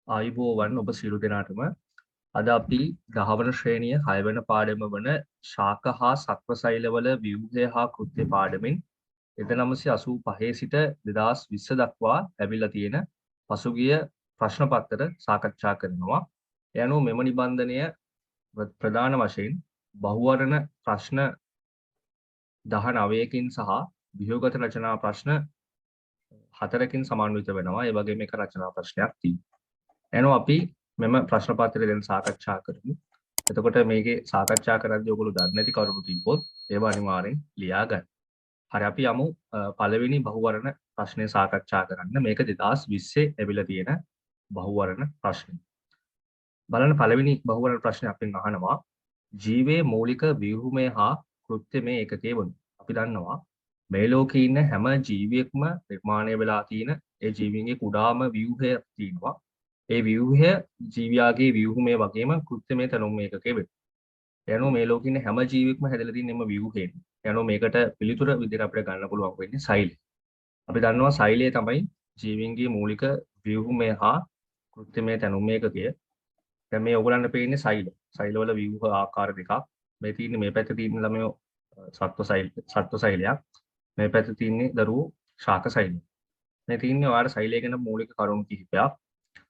ආයුබෝවන් ඔබ සියලු දෙනාටම අද අපි 10 වන ශ්‍රේණිය 6 වෙනි පාඩම වන ශාක හා සත්ව සෛලවල ව්‍යුහය හා කෘත්‍ය පාඩමෙන් 1985 සිට 2020 දක්වා ලැබිලා තියෙන පසුගිය ප්‍රශ්න පත්‍ර සාකච්ඡා කරනවා. ඒ අනුව මෙම නිබන්ධනය ප්‍රධාන වශයෙන් බහුවර්ණ ප්‍රශ්න 19කින් සහ ව්‍යුහගත රචනා ප්‍රශ්න 4කින් සමන්විත වෙනවා. ඒ වගේම එක රචනා ප්‍රශ්නයක් තියෙනවා. එනවා අපි මෙම ප්‍රශ්න පත්‍රය දැන් සාකච්ඡා කරමු. එතකොට මේකේ සාකච්ඡා කරද්දී ඔයගොල්ලෝ දන්නේ නැති කරුණු තිබ්බොත් ඒවා අනිවාර්යෙන් ලියා ගන්න. හරි අපි යමු පළවෙනි බහුවර්ණ ප්‍රශ්නය සාකච්ඡා කරන්න. මේක 2020 ලැබිලා තියෙන බහුවර්ණ ප්‍රශ්නය. බලන්න පළවෙනි බහුවර්ණ ප්‍රශ්නය අපෙන් අහනවා ජීවයේ මූලික ව්‍යුහමය හා කෘත්‍යමය ඒකකයේ වනු. අපි දන්නවා මේ ලෝකේ ඉන්න හැම ජීවියෙක්ම නිර්මාණය වෙලා තියෙන ඒ ජීවීන්ගේ කුඩාම ව්‍යුහය තියෙනවා. ඒ ව්‍යුහය ජීවියාගේ ව්‍යුහමය වගේම කෘත්‍යමය තනුම් ඒකකයේ වෙනවා. එනෝ මේ ලෝකේ ඉන්න හැම ජීවියෙක්ම හැදලා තියෙන එම ව්‍යුහයෙන්. එනෝ මේකට පිළිතුර විදිහට අපිට ගන්න පුළුවන් වෙන්නේ සෛලය. අපි දන්නවා සෛලය තමයි ජීවීන්ගේ මූලික ව්‍යුහමය හා කෘත්‍යමය තනුම් ඒකකය. දැන් මේ ඔයගලන්ට පේන්නේ සෛල. සෛලවල ව්‍යුහ ආකාර දෙකක්. මේ තියෙන්නේ මේ පැත්තේ තියෙන ළමයෝ සත්ව සෛලයක්. මේ පැත්තේ තියෙන්නේ දරුවෝ ශාක සෛලය. මේ තියෙන්නේ ඔයාලට සෛලය ගැන මූලික කරුණු කිහිපයක්.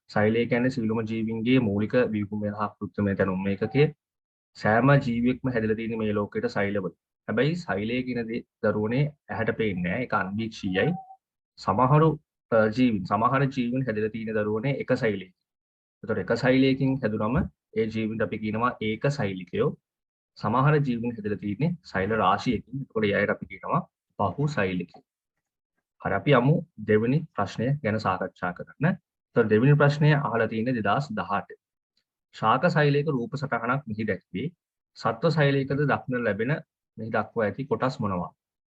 සෛලය කියන්නේ සියලුම ජීවීන්ගේ මූලික ව්‍යුහමය හා කෘත්‍යමය තනුම් ඒකකය. සෑම ජීවියෙක්ම හැදලා තියෙන මේ ලෝකෙට සෛලවල. හැබැයි සෛලය කියන දේ දරුවනේ ඇහැට පේන්නේ නැහැ. ඒක අන්වීක්ෂීයයි. සමහර ජීවීන් හැදලා තියෙන දරුවනේ එක සෛලයකින්. ඒතකොට එක සෛලයකින් හැදුනම ඒ ජීවීන්ට අපි කියනවා ඒක සෛලිකයෝ. සමහර ජීවීන් හැදලා තියෙන්නේ සෛල රාශියකින්. ඒතකොට ඒ අයට අපි කියනවා බහු සෛලිකයෝ. හරි අපි යමු දෙවෙනි ප්‍රශ්නය ගැන සාකච්ඡා කරන්න. ඒතකොට දෙවෙනි ප්‍රශ්නය අහලා තියෙන්නේ 2018. ශාක සෛලයක රූප සටහනක් මෙහි දැක්වේ. සත්ව සෛලයකද දක්නට ලැබෙන මෙහි දක්වා ඇති කොටස් මොනවා?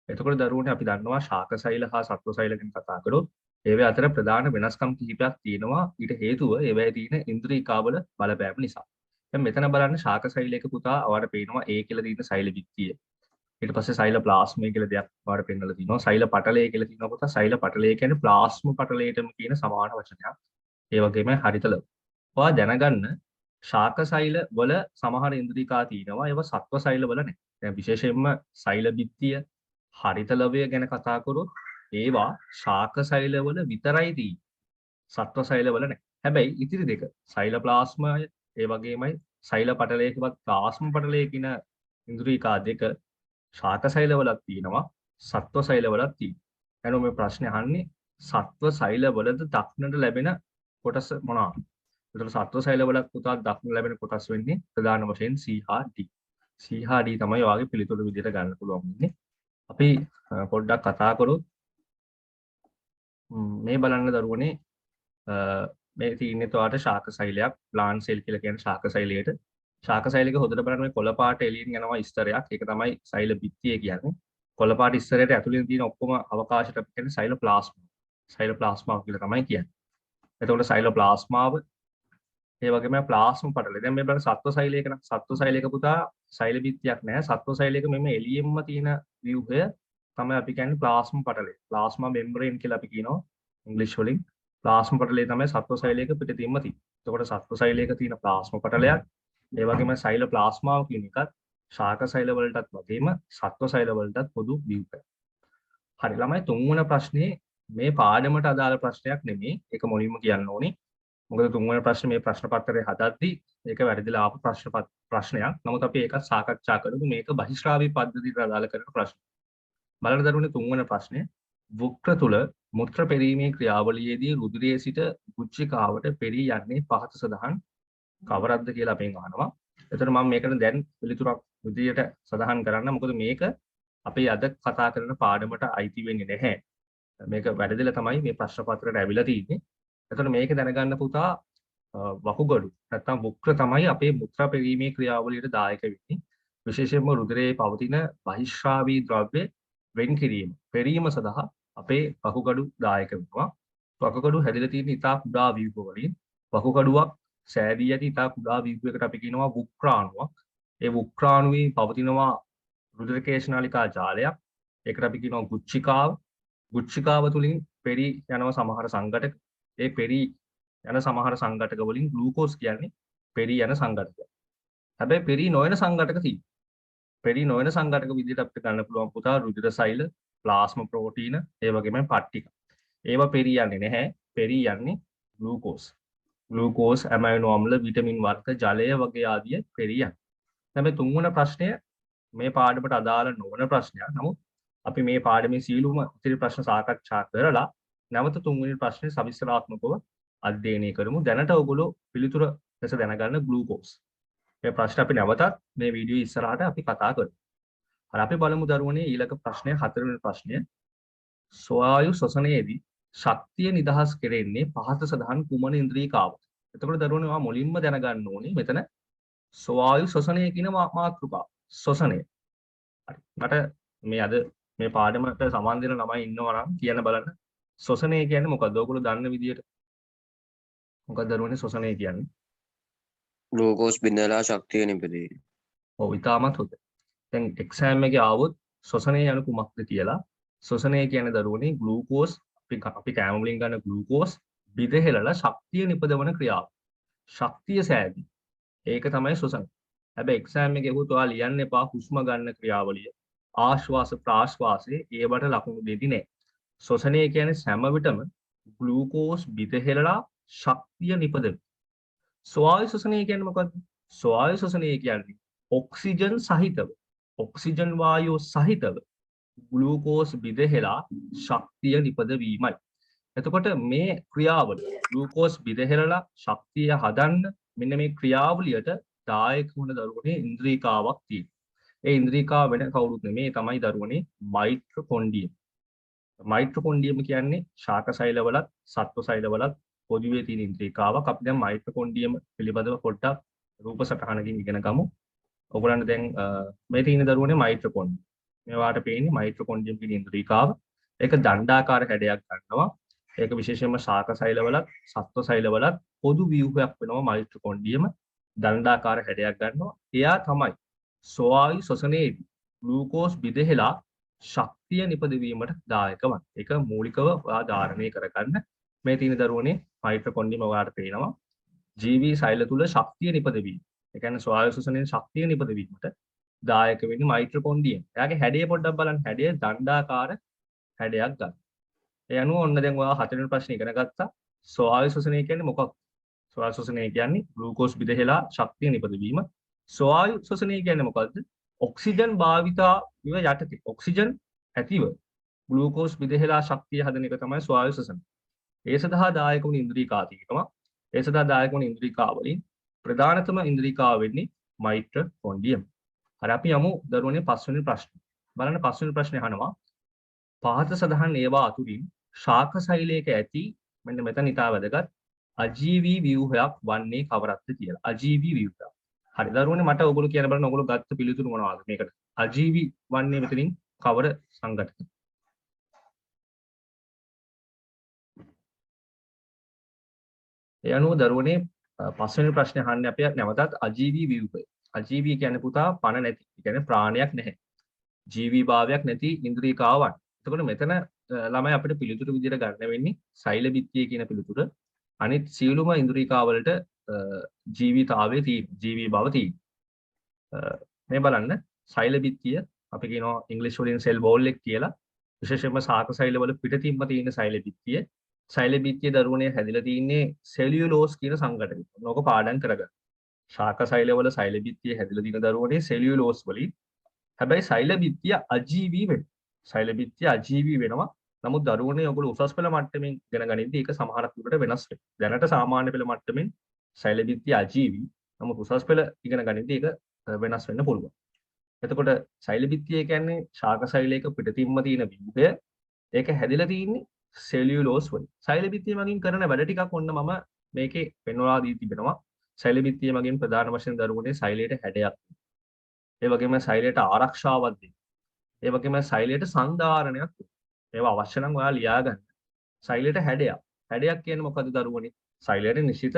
එතකොට දරුවනේ අපි දන්නවා ශාක සෛල හා සත්ව සෛල ගැන කතා කරොත් ඒව අතර ප්‍රධාන වෙනස්කම් කිහිපයක් තියෙනවා. ඊට හේතුව ඒවැය තියෙන ඉන්ද්‍රිය කාබල බලපෑම නිසා. දැන් මෙතන බලන්න ශාක සෛලයක පුතා ඔයාලට පේනවා A කියලා තියෙන සෛල විත්තිය. ඊට පස්සේ සෛල ප්ලාස්මය කියලා දෙයක් ඔයාලට පෙන්නලා තිනවා. සෛල පටලය කියලා තියෙනවා පුතා. සෛල පටලය කියන්නේ ප්ලාස්ම පටලයටම කියන සමාන වචනයක්. ඒ වගේම හරිතල. ඔයා දැනගන්න ශාක සෛල වල සමහර ඉන්ද්‍රිකා තියෙනවා. ඒවා සත්ව සෛල වල නැහැ. දැන් විශේෂයෙන්ම සෛල බිත්තිය හරිතලවය ගැන කතා කරොත් ඒවා ශාක සෛල වල විතරයි තියෙන්නේ. සත්ව සෛල වල නැහැ. හැබැයි ඉතිරි දෙක සෛල ප්ලාස්මය ඒ වගේමයි සෛල පටලයකවත් ප්ලාස්ම පටලය කියන ඉන්ද්‍රිකා දෙක ශාක සෛල වලක් තියෙනවා. සත්ව සෛල වලක් තියෙනවා. එනෝ මේ ප්‍රශ්නේ අහන්නේ සත්ව සෛල වලද දක්නට ලැබෙන කොටස මොනවාද? ඒතර සත්ව සෛල වල පුතා දක්නට ලැබෙන කොටස් වෙන්නේ ප්‍රධාන වශයෙන් C හා D. C හා D තමයි ඔයාගේ පිළිතුරු විදිහට ගන්න පුළුවන් වෙන්නේ. අපි පොඩ්ඩක් කතා කරොත් මේ බලන්න දරුවනේ මේ තියෙන්නේ ඔයාට ශාක සෛලයක් ප්ලාන්ට් සෙල් කියලා කියන ශාක සෛලයට. ශාක සෛලයක හොදට බලන්න මේ කොළ පාට එළියෙන් යනවා ස්තරයක්. ඒක තමයි සෛල බිත්තිය කියන්නේ. කොළ පාට ස්තරයට ඇතුළේ තියෙන ඔක්කොම අවකාශයට අපි කියන්නේ සෛල ප්ලාස්මා. සෛල ප්ලාස්මා කියලා තමයි කියන්නේ. එතකොට සෛල ප්ලාස්මාව ඒ වගේම ප්ලාස්ම පටලය. දැන් මේ බලන්න සත්ව සෛලයක නම් සත්ව සෛලයක පුතා සෛල බිත්තියක් නැහැ. සත්ව සෛලයක මෙන්න එළියෙන්ම තියෙන ව්‍යුහය තමයි අපි කියන්නේ ප්ලාස්ම පටලය. ප්ලාස්මා මෙම්බ්‍රේන් කියලා අපි කියනවා ඉංග්‍රීසි වලින්. ප්ලාස්ම පටලය තමයි සත්ව සෛලයක පිටින්ම තියෙන්නේ. එතකොට සත්ව සෛලයක තියෙන ප්ලාස්ම පටලයක් ඒ වගේම සෛල ප්ලාස්මාව කියන එකත් ශාක සෛල වලටත් වගේම සත්ව සෛල වලටත් පොදු ව්‍යුහයක්. හරි ළමයි තුන්වන ප්‍රශ්නේ මේ පාඩමට අදාළ ප්‍රශ්නයක් නෙමෙයි. ඒක මුලින්ම කියන්න ඕනේ. මොකද තුන්වෙනි ප්‍රශ්නේ මේ ප්‍රශ්න පත්‍රය හදද්දී ඒක වැරදිලා ආපු ප්‍රශ්නයක්. නමුත් අපි ඒකත් සාකච්ඡා කරමු. මේක බහිශ්‍රාවී පද්ධතියට අදාළ කරන ප්‍රශ්න. බලන්න දරුවනේ තුන්වෙනි ප්‍රශ්නේ වෘක්‍ර තුල මුත්‍ර පෙරීමේ ක්‍රියාවලියේදී රුධිරයේ සිට ගුච්චිකාවට පෙරී යන්නේ පහත සඳහන් කවරක්ද කියලා අපෙන් අහනවා. එතකොට මම මේකට දැන් පිළිතුරක් විදියට සඳහන් කරන්න. මොකද මේක අපේ අද කතා කරන පාඩමට අයිති වෙන්නේ නැහැ. මේක වැරදිලා තමයි මේ ප්‍රශ්න පත්‍රයට ඇවිල්ලා තියෙන්නේ. එතකොට මේක දැනගන්න පුතා වකුගඩු නැත්නම් වෘක්‍ර තමයි අපේ මුත්‍රා පෙරීමේ ක්‍රියාවලියට දායක වෙන්නේ. විශේෂයෙන්ම රුධිරයේ පවතින බහිශ්‍රාවී ද්‍රව්‍ය වෙන් කිරීම පෙරීම සඳහා අපේ වකුගඩු දායක වෙනවා. වකුගඩු හැදිලා තියෙන ඉතා කුඩා ව්‍යුහ වලින් වකුගඩුවක් සෑදී ඇති ඉතා කුඩා ව්‍යුහයකට අපි කියනවා වෘක්‍රාණුවක්. ඒ වෘක්‍රාණුවේ පවතිනවා රුධිර කේශනාලිකා ජාලයක්. ඒකට අපි කියනවා ගුච්චිකාව. ගුච්චිකාව තුලින් පෙරී යනවා සමහර සංඝටක. ඒ පෙරී යන සමහර සංඝටක වලින් ග්ලූකෝස් කියන්නේ පෙරී යන සංඝටක. හැබැයි පෙරී නොයන සංඝටක තියෙනවා. පෙරී නොයන සංඝටක විදිහට අපිට ගන්න පුළුවන් පුතා රුධිර සෛල, ප්ලාස්මා ප්‍රෝටීන, ඒ වගේම පට්ටික. ඒවා පෙරී යන්නේ නැහැ. පෙරී යන්නේ ග්ලූකෝස්. ග්ලූකෝස්, ඇමයිනෝ අම්ල, විටමින් වර්ග, ජලය වගේ ආදිය පෙරී යන්නේ. හැබැයි තුන්වන ප්‍රශ්නය මේ පාඩමට අදාළ නොවන ප්‍රශ්නයක්. නමුත් අපි මේ පාඩමේ සියලුම ඉතිරි ප්‍රශ්න සාකච්ඡා කරලා නැවත තුන්වෙනි ප්‍රශ්නේ සවිස්තරාත්මකව අධ්‍යයනය කරමු. දැනට ඔයගොල්ලෝ පිළිතුර ලෙස දැනගන්න ග්ලූකෝස්. මේ ප්‍රශ්න අපි නැවතත් මේ වීඩියෝ ඉස්සරහට අපි කතා කරමු. හරි අපි බලමු දරුවනේ ඊළඟ ප්‍රශ්නය හතරවෙනි ප්‍රශ්නය. ස්වායු ශ්වසනයේදී ශක්තිය නිදහස් කෙරෙන්නේ පහත සඳහන් කුමන ඉන්ද්‍රියකාවද? එතකොට දරුවනේ ඔයා මුලින්ම දැනගන්න ඕනේ මෙතන ස්වායු ශ්වසනය කියන මාතෘකාව. ශ්වසනය. හරි. මට මේ අද මේ පාඩමට සමාන දෙන ළමයි ඉන්නවා නම් කියන්න බලන්න. ශ්වසනය කියන්නේ මොකක්ද? ඔයගොල්ලෝ දන්න විදියට මොකක්ද දරුවනේ ශ්වසනය කියන්නේ? ග්ලූකෝස් බිඳලා ශක්තිය නිපදවීම. ඔව් ඉතාමත් හොඳයි. දැන් එක්සෑම් එකේ ආවොත් ශ්වසනය යන කුමක්ද කියලා ශ්වසනය කියන්නේ දරුවනේ ග්ලූකෝස් අපි කෑම වලින් ගන්න ග්ලූකෝස් බිඳහෙලලා ශක්තිය නිපදවන ක්‍රියාව. ශක්තිය සෑදී. ඒක තමයි ශ්වසනය. හැබැයි එක්සෑම් එකේ ගොත ඔයා ලියන්න එපා හුස්ම ගන්න ක්‍රියාවලිය. ආශ්වාස ප්‍රාශ්වාසයේ ඒවට ලකුණු දෙදි නෑ. ශ්වසනය කියන්නේ හැම විටම ග්ලූකෝස් බිඳහෙලලා ශක්තිය නිපදවන. ස්වායු ශ්වසනය කියන්නේ මොකද්ද? ස්වායු ශ්වසනය කියන්නේ ඔක්සිජන් සහිතව ඔක්සිජන් වායුව සහිතව ග්ලූකෝස් බිඳහෙලා ශක්තිය නිපදවීමයි. එතකොට මේ ක්‍රියාවල ග්ලූකෝස් බිඳහෙලලා ශක්තිය හදන්න මෙන්න මේ ක්‍රියාවලියට දායක වන දරුවනේ ඉන්ද්‍රිකාවක් තියෙනවා. ඒ ඉන්ද්‍රිකාව වෙන කවුරුත් නෙමෙයි තමයි දරුවනේ මයිටොකොන්ඩ්‍රියම්. මයිටොකොන්ඩ්‍රියම් කියන්නේ ශාක සෛලවලත් සත්ව සෛලවලත් පොදුවේ තියෙන ඉන්ද්‍රිකාවක්. අපි දැන් මයිටොකොන්ඩ්‍රියම් පිළිබඳව පොඩ්ඩක් රූප සටහනකින් ඉගෙන ගමු. ඔයගොල්ලන්ට දැන් මේ තියෙන දරුවනේ මයිටොකොන්ඩ්‍රියම්. මේවාට පේන්නේ මයිටොකොන්ඩ්‍රියම් කියන ඉන්ද්‍රිකාව. ඒක දණ්ඩාකාර හැඩයක් ගන්නවා. ඒක විශේෂයෙන්ම ශාක සෛලවලත් සත්ව සෛලවලත් පොදු ව්‍යුහයක් වෙනවා මයිටොකොන්ඩ්‍රියම්. දණ්ඩාකාර හැඩයක් ගන්නවා. එයා තමයි ස්වායු ශ්වසනයේදී ග්ලූකෝස් බිඳහෙලා ශක්තිය නිපදවීමට දායක වන්නේ. ඒක මූලිකව ඔයා ධාරණය කරගන්න. මේ තියෙන දරුවනේ මයිටොකොන්ඩ්‍රියම් ඔයාලට පේනවා. ජීවී සෛල තුල ශක්තිය නිපදවීම. ඒ කියන්නේ ස්වායු ශ්වසනයේ ශක්තිය නිපදවීමට දායක වෙන්නේ මයිටොකොන්ඩ්‍රියම්. එයාගේ හැඩය පොඩ්ඩක් බලන්න. හැඩය දණ්ඩාකාර හැඩයක් ගන්න. ඒ අනුව ඔන්න දැන් ඔයා හතරවෙනි ප්‍රශ්නේ ඉගෙන ගත්තා. ස්වායු ශ්වසනය කියන්නේ මොකක්ද? ස්වායු ශ්වසනය කියන්නේ ග්ලූකෝස් බිඳහෙලා ශක්තිය නිපදවීම. ස්වායු ශ්වසනය කියන්නේ මොකද්ද? ඔක්සිජන් භාවිතා විව යටතේ ඔක්සිජන් ඇතිව ග්ලූකෝස් බිඳහෙලා ශක්තිය හදන එක තමයි ස්වායු ශ්වසනය. ඒ සඳහා දායක වුණ ඉන්ද්‍රියකා තියෙනවා. ඒ සඳහා දායක වුණ ඉන්ද්‍රියකා වලින් ප්‍රධානතම ඉන්ද්‍රියකාව වෙන්නේ මයිටොකොන්ඩ්‍රියම්. හරි අපි යමු දරුවනේ පස්වෙනි ප්‍රශ්නේ. බලන්න පස්වෙනි ප්‍රශ්නේ අහනවා පහත සඳහන් ඒවා අතුරින් ශාක සෛලයක ඇති මෙන්න මෙතන ඉතා වැදගත් අජීවී ව්‍යුහයක් වන්නේ කවරක්ද කියලා. අජීවී ව්‍යුහයක්. හරි දරුවනේ මට ඔයගොල්ලෝ කියන බලන්න ඔයගොල්ලෝ ගත්ත පිළිතුරු මොනවද මේකට? අජීවී වන්නේ මෙතනින් කවර සංඝටක? ඒ අනුව දරුවනේ පස්වෙනි ප්‍රශ්නේ අහන්නේ අපි නැවතත් අජීවී ව්‍යුහය. අජීවී කියන්නේ පුතා පණ නැති. ඒ කියන්නේ ප්‍රාණයක් නැහැ. ජීවී භාවයක් නැති ඉන්ද්‍රියකාවන්. එතකොට මෙතන ළමයි අපිට පිළිතුරු විදිහට ගන්න වෙන්නේ සෛල බිත්තිය කියන පිළිතුර. අනිත් සියලුම ඉන්ද්‍රියකාවලට ජීවිතාවයේ තියෙන ජීවී භව තියෙන. මේ බලන්න සෛල බිත්තිය අපි කියනවා ඉංග්‍රීසි වලින් සෙල් වෝල් එක කියලා. විශේෂයෙන්ම ශාක සෛලවල පිටතින්ම තියෙන සෛල බිත්තිය. සෛල බිත්තිය දරුවනේ හැදිලා තින්නේ සෙලියුලෝස් කියන සංඝටකයෙන්. මොනක පාඩම් කරගන්න. ශාක සෛලවල සෛල බිත්තිය හැදිලා තියෙන දරුවනේ සෙලියුලෝස් වලින්. හැබැයි සෛල බිත්තිය අජීවී වෙනවා. සෛල බිත්තිය අජීවී වෙනවා. නමුත් දරුවනේ ඔයගොල්ලෝ උසස් පෙළ මට්ටමින් ඉගෙන ගනිද්දී ඒක සමහරක් විට වෙනස් වෙනවා. දැනට සාමාන්‍ය පෙළ මට්ටමින් සෛල බිත්තිය අජීවී. නමුත් උසස් පෙළ ඉගෙන ගනිද්දී ඒක වෙනස් වෙන්න පුළුවන්. එතකොට සෛල බිත්තිය කියන්නේ ශාක සෛලයක පිටතින්ම තියෙන ව්‍යුහය. ඒක හැදිලා තියෙන්නේ සෙලියුලෝස් වලින්. සෛල බිත්තිය මගින් කරන වැඩ ටිකක් ඔන්න මම මේකේ පෙන්වලා දී තිබෙනවා. සෛල බිත්තිය මගින් ප්‍රධාන වශයෙන් දරුවනේ සෛලයට හැඩයක්. ඒ වගේම සෛලයට ආරක්ෂාවක් දෙන්න. ඒ වගේම සෛලයට සංධාරණයක්. ඒවා අවශ්‍ය නම් ඔයා ලියා ගන්න. සෛලයට හැඩයක්. හැඩයක් කියන්නේ මොකද දරුවනේ? සෛලයට නිශ්චිත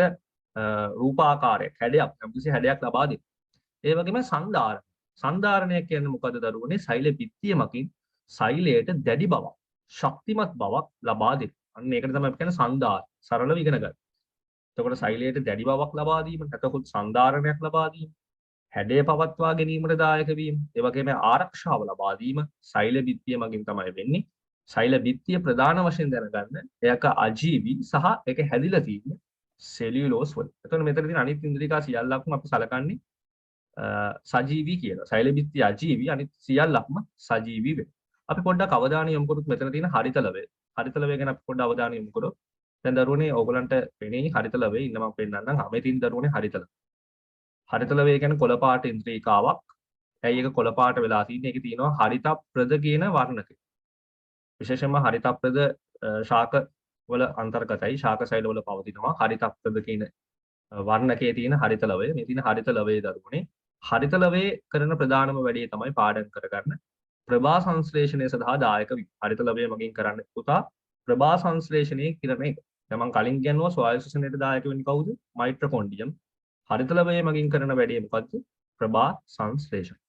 රූපාකාරයක් හැඩයක් යම්කිසි හැඩයක් ලබා දෙන්න. ඒ වගේම සංධාරණ. සංධාරණයක් කියන්නේ මොකද දරුවනේ? සෛල බිත්තිය මගින් සෛලයට දැඩි බවක්, ශක්තිමත් බවක් ලබා දෙන්න. අන්න ඒකට තමයි අපි කියන්නේ සංධාරණ. සරලව ඉගෙන ගන්න. එතකොට සෛලයට දැඩි බවක් ලබා දීම, නැතහොත් සංධාරණයක් ලබා දීම, හැඩය පවත්වා ගැනීමට දායක වීම, ඒ වගේම ආරක්ෂාව ලබා දීම සෛල බිත්තිය මගින් තමයි වෙන්නේ. සෛල බිත්තිය ප්‍රධාන වශයෙන් දැනගන්න ඒක අජීවී සහ ඒක හැදිලා තියෙන්නේ සෙලියුලෝස් වලින්. එතකොට මෙතන තියෙන අනිත් ඉන්ද්‍රිකා සියල්ලක්ම අපි සලකන්නේ සජීවී කියලා. සෛල බිත්තිය අජීවී, අනිත් සියල්ලක්ම සජීවී වෙනවා. අපි පොඩ්ඩක් අවධානය යොමු කරොත් මෙතන තියෙන හරිත ලවය. හරිත ලවය ගැන අපි පොඩ්ඩක් අවධානය යොමු කරොත් දැන් දරුවනේ ඕගලන්ට පෙනේ හරිත ලවය ඉන්න මම පෙන්නන්නම්. මේ තියෙන දරුවනේ හරිත ලවය. හරිත ලවය කියන්නේ කොළ පාට ඉන්ද්‍රිකාවක්. ඇයි ඒක කොළ පාට වෙලා තියෙන්නේ? ඒකේ තියෙනවා හරිතප්‍රද කියන වර්ණකය. විශේෂයෙන්ම හරිතප්‍රද ශාක වල අන්තර්ගතයි. ශාක සෛල වල පවතිනවා හරිතප්‍රද කියන වර්ණකයේ තියෙන හරිත ලවය. මේ තියෙන හරිත ලවයේ දරුවනේ හරිත ලවයේ කරන ප්‍රධානම වැඩේ තමයි පාඩම් කරගන්න ප්‍රභා සංශ්ලේෂණය සඳහා දායක වීම. හරිත ලවය මගින් කරන්න පුතා ප්‍රභා සංශ්ලේෂණය කියන එක. දැන් මම කලින් කියනවා ස්වායු ශ්වසනයට දායක වෙන්නේ කවුද? මයිටොකොන්ඩ්‍රියම්. හරිත ලවය මගින් කරන වැඩේ මොකද්ද? ප්‍රභා සංශ්ලේෂණ.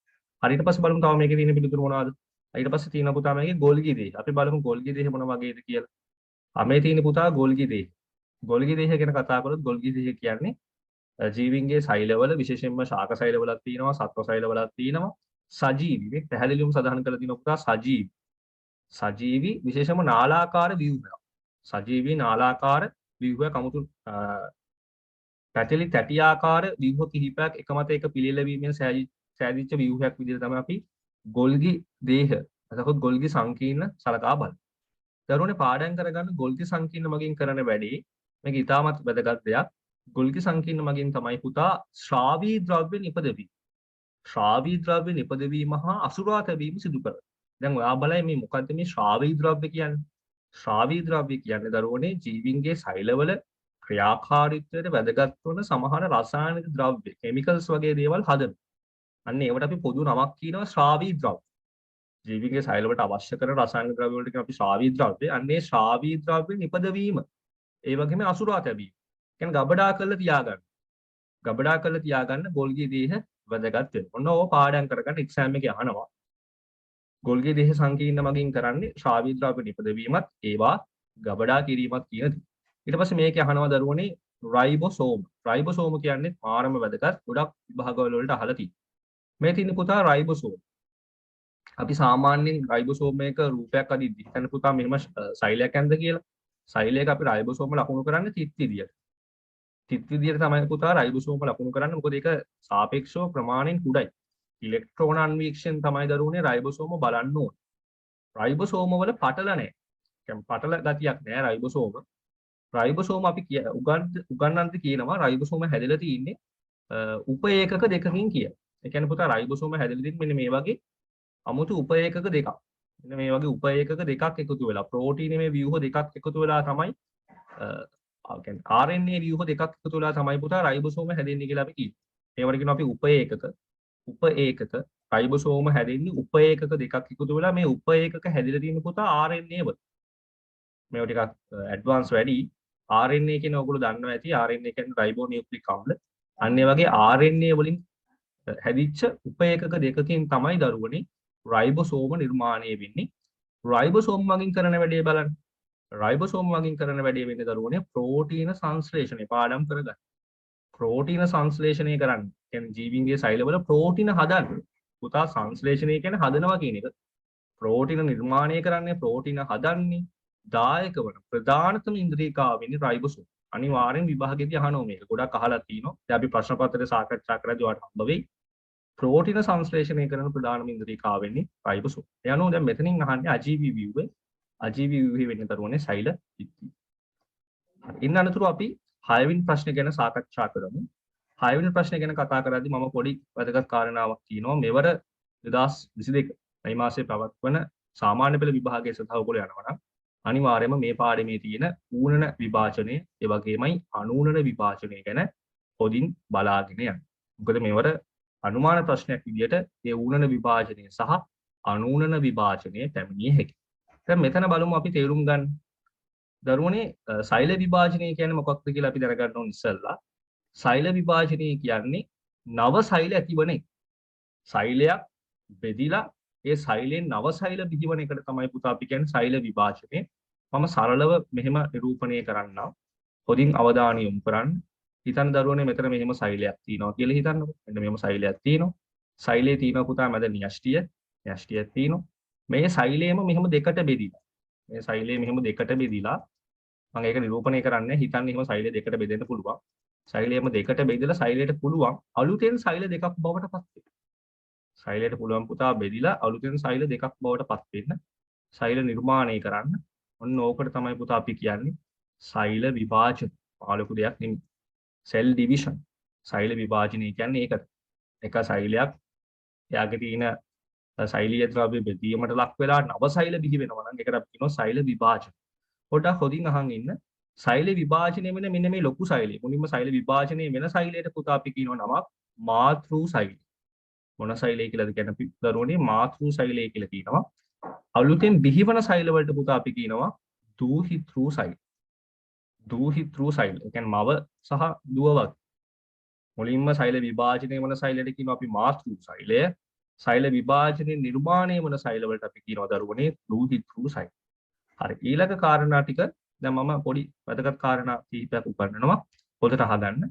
හරියට පස්සේ බලමු තව මේකේ තියෙන පිළිතුරු මොනවද? ඊට පස්සේ තියෙන පුතා මේකේ ගෝල්ගි දේහ. අපි බලමු ගෝල්ගි දේහ මොන වගේද කියලා. මේ තියෙන පුතා ගෝල්ගි දේහ. ගෝල්ගි දේහ ගැන කතා කරොත් ගෝල්ගි දේහ කියන්නේ ජීවීන්ගේ සෛලවල විශේෂයෙන්ම ශාක සෛලවලත් තියෙනවා, සත්ව සෛලවලත් තියෙනවා. සජීවී මේ පැහැදිලිවම සඳහන් කරලා තියෙන පුතා සජීවී. සජීවී විශේෂයෙන්ම නාලාකාර ව්‍යුහයක්. සජීවී නාලාකාර ව්‍යුහයක් අමුතු පැතිලි තැටි ආකාර ව්‍යුහ කිහිපයක් එක මත එක පිළිලැවීමෙන් සෑදිච්ච ව්‍යුහයක් විදිහට තමයි අපි ගොල්ගි දේහ අතකොත් ගොල්ගි සංකීර්ණ සලකා බලමු. දරුවනේ පාඩම් කරගන්න ගොල්ගි සංකීර්ණ මගින් කරන වැඩේ මේක ඉතාමත් වැදගත් දෙයක්. ගොල්ගි සංකීර්ණ මගින් තමයි පුතා ශ්‍රාවී ද්‍රව්‍ය නිපදවීම. ශ්‍රාවී ද්‍රව්‍ය නිපදවීම හා අසුරා තැබීම සිදු කරනවා. දැන් ඔයා බලයි මේ මොකද්ද මේ ශ්‍රාවී ද්‍රව්‍ය කියන්නේ? ශ්‍රාවී ද්‍රව්‍ය කියන්නේ දරුවනේ ජීවීන්ගේ සෛලවල ක්‍රියාකාරීත්වයට වැදගත් වන සමහර රසායනික ද්‍රව්‍ය කෙමිකල්ස් වගේ දේවල් හදන. අන්න ඒවට අපි පොදු නමක් කියනවා ශ්‍රාවී ද්‍රව්‍ය. ජීවීන්ගේ සෛලවලට අවශ්‍ය කරන රසායනික ද්‍රව්‍ය වලට කියන අපි ශ්‍රාවී ද්‍රව්‍ය. අන්නේ ශ්‍රාවී ද්‍රව්‍ය නිපදවීම. ඒ වගේම අසුරා තැබීම. කියන්නේ ගබඩා කරලා තියාගන්න. ගබඩා කරලා තියාගන්න ගොල්ගි දේහ වැදගත් වෙනවා. ඔන්න ඕක පාඩම් කරගන්න එක්සෑම් එකේ අහනවා. ගොල්ගි දේහ සංකීර්ණ මගින් කරන්නේ ශ්‍රාවී ද්‍රව්‍ය නිපදවීමත් ඒවා ගබඩා කිරීමත් කියන දේ. ඊට පස්සේ මේකේ අහනවා දරුවනේ රයිබෝසෝම්. රයිබෝසෝම කියන්නේ මාරම වැදගත් ගොඩක් විභාගවල වලට අහලා තියෙනවා. මේ තියෙන පුතා රයිබෝසෝම්. අපි සාමාන්‍යයෙන් රයිබෝසෝම් එක රූපයක් අදිද්දි හිතන්න පුතා මෙහෙම සෛලයක් ඇන්ද කියලා. සෛලයක අපි රයිබෝසෝම ලකුණු කරන්නේ තිත් විදියට. තිත් විදියට තමයි පුතා රයිබෝසෝම ලකුණු කරන්නේ. මොකද ඒක සාපේක්ෂව ප්‍රමාණයෙන් කුඩයි. ඉලෙක්ට්‍රෝන අන්වීක්ෂණ තමයි දරුවනේ රයිබෝසෝම බලන්න ඕනේ. රයිබෝසෝම වල පටල නැහැ. කියන්නේ පටල ගතියක් නැහැ රයිබෝසෝම. රයිබෝසෝම අපි උගන්වන්නත් කියනවා රයිබෝසෝම හැදලා තියෙන්නේ උප ඒකක දෙකකින් කියලා. ඒ කියන්නේ පුතා රයිබෝසෝම හැදලා තියෙන්නේ මෙන්න මේ වගේ අමුතු උප ඒකක දෙකක්. මෙන්න මේ වගේ උප ඒකක දෙකක් එකතු වෙලා ප්‍රෝටීන මේ ව්‍යුහ දෙකක් එකතු වෙලා තමයි කියන්නේ RNA ව්‍යුහ දෙකක් එකතු වෙලා තමයි පුතා රයිබෝසෝම හැදෙන්නේ කියලා අපි කියනවා. ඒවට කියනවා අපි උප ඒකක රයිබෝසෝම හැදෙන්නේ උප ඒකක දෙකක් එකතු වෙලා මේ උප ඒකක හැදලා තියෙන පුතා RNA වල. මේවා ටිකක් ඇඩ්වාන්ස් වැඩි. RNA කියන ඔයගොල්ලෝ දන්නවා ඇති RNA කියන්නේ රයිබෝනියුක්ලික් අම්ල. අන්න ඒ වගේ RNA වලින් හැදිච්ච උප ඒකක දෙකකින් තමයි දරුවනේ රයිබෝසෝම නිර්මාණය වෙන්නේ. රයිබෝසෝම මගින් කරන වැඩේ බලන්න. රයිබෝසෝම මගින් කරන වැඩේ වෙන්නේ දරුවනේ ප්‍රෝටීන සංශ්ලේෂණය පාඩම් කරගන්න. ප්‍රෝටීන සංශ්ලේෂණය කරන්න. කියන්නේ ජීවීන්ගේ සෛලවල ප්‍රෝටීන හදන්න. පුතා සංශ්ලේෂණය කියන්නේ හදනවා කියන එක. ප්‍රෝටීන නිර්මාණය කරන්නේ ප්‍රෝටීන හදන්නේ දායක වන ප්‍රධානතම ඉන්ද්‍රිකාව වෙන්නේ රයිබෝසෝම. අනිවාර්යෙන් විභාගෙදී අහනවා මේක. ගොඩක් අහලා තිනවා. දැන් අපි ප්‍රශ්න පත්‍රය සාකච්ඡා කරද්දී ඔයාලට හම්බ වෙයි. ප්‍රෝටීන සංශ්ලේෂණය කරන ප්‍රධානම ඉන්ද්‍රිකාව වෙන්නේ රයිබෝසෝම. ඒ අනුව දැන් මෙතනින් අහන්නේ අජීවී ව්‍යුහේ. අජීවී ව්‍යුහේ වෙන්නේ දරුවනේ සෛල බිත්තිය. ඉන්න අනතුරු අපි 6 වෙනි ප්‍රශ්නේ ගැන සාකච්ඡා කරමු. 6 වෙනි ප්‍රශ්නේ ගැන කතා කරද්දී මම පොඩි වැදගත් කාරණාවක් කියනවා. මෙවර 2022 මේ මාසයේ පවත්වන සාමාන්‍ය පෙළ විභාගයේ සඳහා ඔයගොල්ලෝ යනවා නම් අනිවාර්යයෙන්ම මේ පාඩමේ තියෙන ඌනන විභාජනය ඒ වගේමයි අනූනන විභාජනය ගැන පොදින් බලාගෙන යන්න. මොකද මේවර අනුමාන ප්‍රශ්නයක් විදිහට ඒ ඌනන විභාජනය සහ අනූනන විභාජනය පැමිණිය හැකියි. දැන් මෙතන බලමු අපි තේරුම් ගන්න. දරුවනේ සෛල විභාජනය කියන්නේ මොකක්ද කියලා අපි දැනගන්න ඕන ඉස්සෙල්ලා. සෛල විභාජනය කියන්නේ නව සෛල ඇතිවන එක. සෛලයක් බෙදිලා ඒ සෛලයෙන් නව සෛල බිහිවන එකට තමයි පුතා අපි කියන්නේ සෛල විභාජනය. මම සරලව මෙහෙම නිරූපණය කරන්නම්. හොඳින් අවධානය යොමු කරන්න. හිතන්න දරුවනේ මෙතන මෙහෙම සෛලයක් තියෙනවා කියලා හිතන්නකෝ. මෙන්න මෙහෙම සෛලයක් තියෙනවා. සෛලයේ තියෙන පුතා මැද න්‍යෂ්ටියක් තියෙනවා. මේ සෛලයම මෙහෙම දෙකට බෙදිලා. මේ සෛලය මෙහෙම දෙකට බෙදිලා මම ඒක නිරූපණය කරන්නේ හිතන්න එහෙම සෛලය දෙකට බෙදෙන්න පුළුවන්. සෛලයම දෙකට බෙදලා සෛලයට පුළුවන් අලුතෙන් සෛල දෙකක් බවට පත් වෙන්න. සෛලයට පුළුවන් පුතා බෙදිලා අලුතෙන් සෛල දෙකක් බවට පත් වෙන්න. සෛල නිර්මාණය කරන්න. ඔන්න ඕකට තමයි පුතා අපි කියන්නේ සෛල විභාජන. පාලක දෙයක් නෙමෙයි. සෙල් ඩිවිෂන්. සෛල විභාජනය කියන්නේ ඒකට. එක සෛලයක් එයාගේ තියෙන සෛලීය ද්‍රව්‍ය බෙදීමට ලක් වෙලා නව සෛල බිහි වෙනවා නම් ඒකට අපි කියනවා සෛල විභාජන. පොඩ්ඩක් හොඳින් අහන් ඉන්න. සෛල විභාජනය වෙන මෙන්න මේ ලොකු සෛලය. මුලින්ම සෛල විභාජනය වෙන සෛලයට පුතා අපි කියනවා නමක් මාතෘ සෛලය. මොන සෛලය කියලාද කියන්නේ දරුවනේ මාතෘ සෛලය කියලා කියනවා. අලුතෙන් බිහිවන සෛල වලට පුතා අපි කියනවා දූහිතෘ සෛල. දූහිතෘ සෛල. ඒ කියන්නේ මව සහ දුව වගේ. මුලින්ම සෛල විභාජනය වන සෛලයට කියනවා අපි මාතෘ සෛලය. සෛල විභාජනයේ නිර්මාණය වන සෛල වලට අපි කියනවා දරුවනේ දූහිතෘ සෛල. හරි ඊළඟ කාරණා ටික දැන් මම පොඩි වැදගත් කාරණා කිහිපයක් උගන්වනවා පොතට අහගන්න.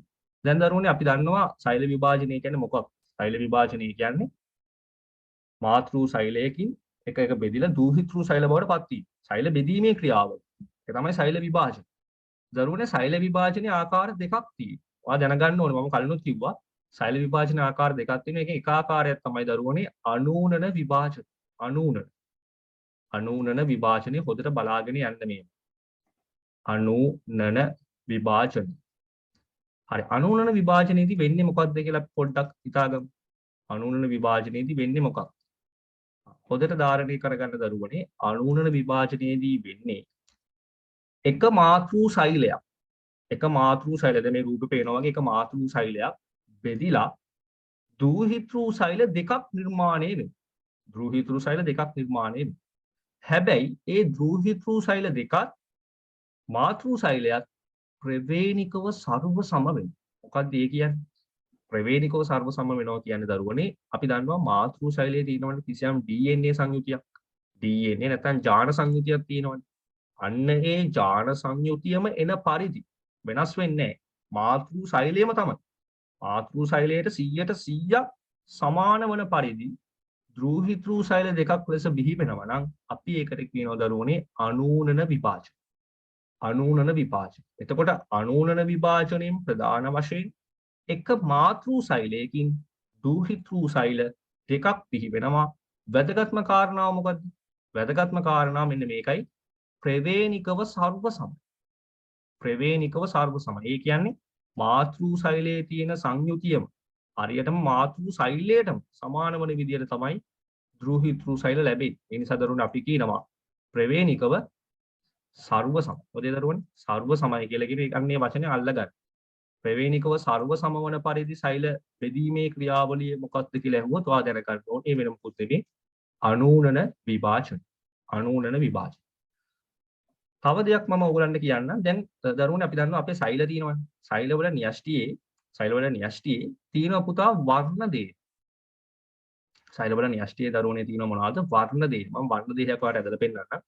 දැන් දරුවනේ අපි දන්නවා සෛල විභාජනය කියන්නේ මොකක්ද? සෛල විභාජනය කියන්නේ මාතෘ සෛලයකින් එක එක බෙදිලා දූහිතෘ සෛල බවට පත් වීම. සෛල බෙදීමේ ක්‍රියාව. ඒක තමයි සෛල විභාජන. දරුවනේ සෛල විභාජනයේ ආකාර දෙකක් තියෙනවා. ඔයා දැනගන්න ඕනේ මම කලිනුත් කිව්වා සෛල විභාජන ආකාර දෙකක් තියෙනවා. ඒකේ එක ආකාරයක් තමයි දරුවනේ අනූනන විභාජන. අනූනන විභාජනය හොඳට බලාගෙන යන්න මේ. අනූනන විභාජන. හරි අනූනන විභාජනයේදී වෙන්නේ මොකක්ද කියලා පොඩ්ඩක් හිතාගමු. අනූනන විභාජනයේදී වෙන්නේ මොකක්ද? හොඳට ධාරණය කරගන්න දරුවනේ අනූනන විභාජනයේදී වෙන්නේ එක මාතෘ සෛලයක්. එක මාතෘ සෛලද මේ රූපේ පේනවා වගේ එක මාතෘ සෛලයක් බෙදිලා දූහිතෘ සෛල දෙකක් නිර්මාණය වෙනවා. දූහිතෘ සෛල දෙකක් නිර්මාණය වෙනවා. හැබැයි ඒ දූහිතෘ සෛල දෙකත් මාතෘ සෛලයක් ප්‍රවේණිකව සර්ව සම වෙනවා. මොකක්ද ඒ කියන්නේ? ප්‍රවේණිකව සර්ව සම වෙනවා කියන්නේ දරුවනේ අපි දන්නවා මාතෘ සෛලයේ තියෙනවනේ කිසියම් DNA සංයුතියක්. DNA නැත්නම් ජාන සංයුතියක් තියෙනවනේ. අන්න ඒ ජාන සංයුතියම එන පරිදි වෙනස් වෙන්නේ නැහැ. මාතෘ සෛලයම තමයි. මාතෘ සෛලයට 100% සමාන වන පරිදි දූහිතෘ සෛල දෙකක් ලෙස බිහි වෙනවා නම් අපි ඒකට කියනවා දරුවනේ අනූනන විභාජන. අනූනන විභාජන. එතකොට අනූනන විභාජනයෙන් ප්‍රධාන වශයෙන් එක මාතෘ සෛලයකින් දූහිතෘ සෛල දෙකක් බිහි වෙනවා. වැදගත්ම කාරණාව මොකද්ද? වැදගත්ම කාරණාව මෙන්න මේකයි. ප්‍රවේණිකව සර්ව සම. ප්‍රවේණිකව සර්ව සම. ඒ කියන්නේ මාතෘ සෛලයේ තියෙන සංයුතියම හරියටම මාතෘ සෛලයටම සමාන වන විදිහට තමයි දූහිතෘ සෛල ලැබෙන්නේ. ඒ නිසා දරුවනේ අපි කියනවා ප්‍රවේණිකව සර්ව සම. ඔතේ දරුවනේ සර්ව සමයි කියලා කියන අන්නේ වචනේ අල්ලගන්න. ප්‍රවේණිකව සර්ව සම වන පරිදි සෛල බෙදීමේ ක්‍රියාවලිය මොකක්ද කියලා අහුවොත් ඔයා දැනගන්න ඕනේ. ඒ වෙන මොකුත් නෙමෙයි අනූනන විභාජන. අනූනන විභාජන. තව දෙයක් මම ඔයගලන්ට කියන්න. දැන් දරුවනේ අපි දන්නවා අපේ සෛල තියෙනවානේ. සෛලවල න්‍යෂ්ටියේ තියෙන පුතා වර්ණ දේහ. සෛලවල න්‍යෂ්ටියේ දරුවනේ තියෙන මොනවද? වර්ණ දේහ. මම වර්ණ දේහයක් ඔයාලට ඇදලා පෙන්නන්නම්.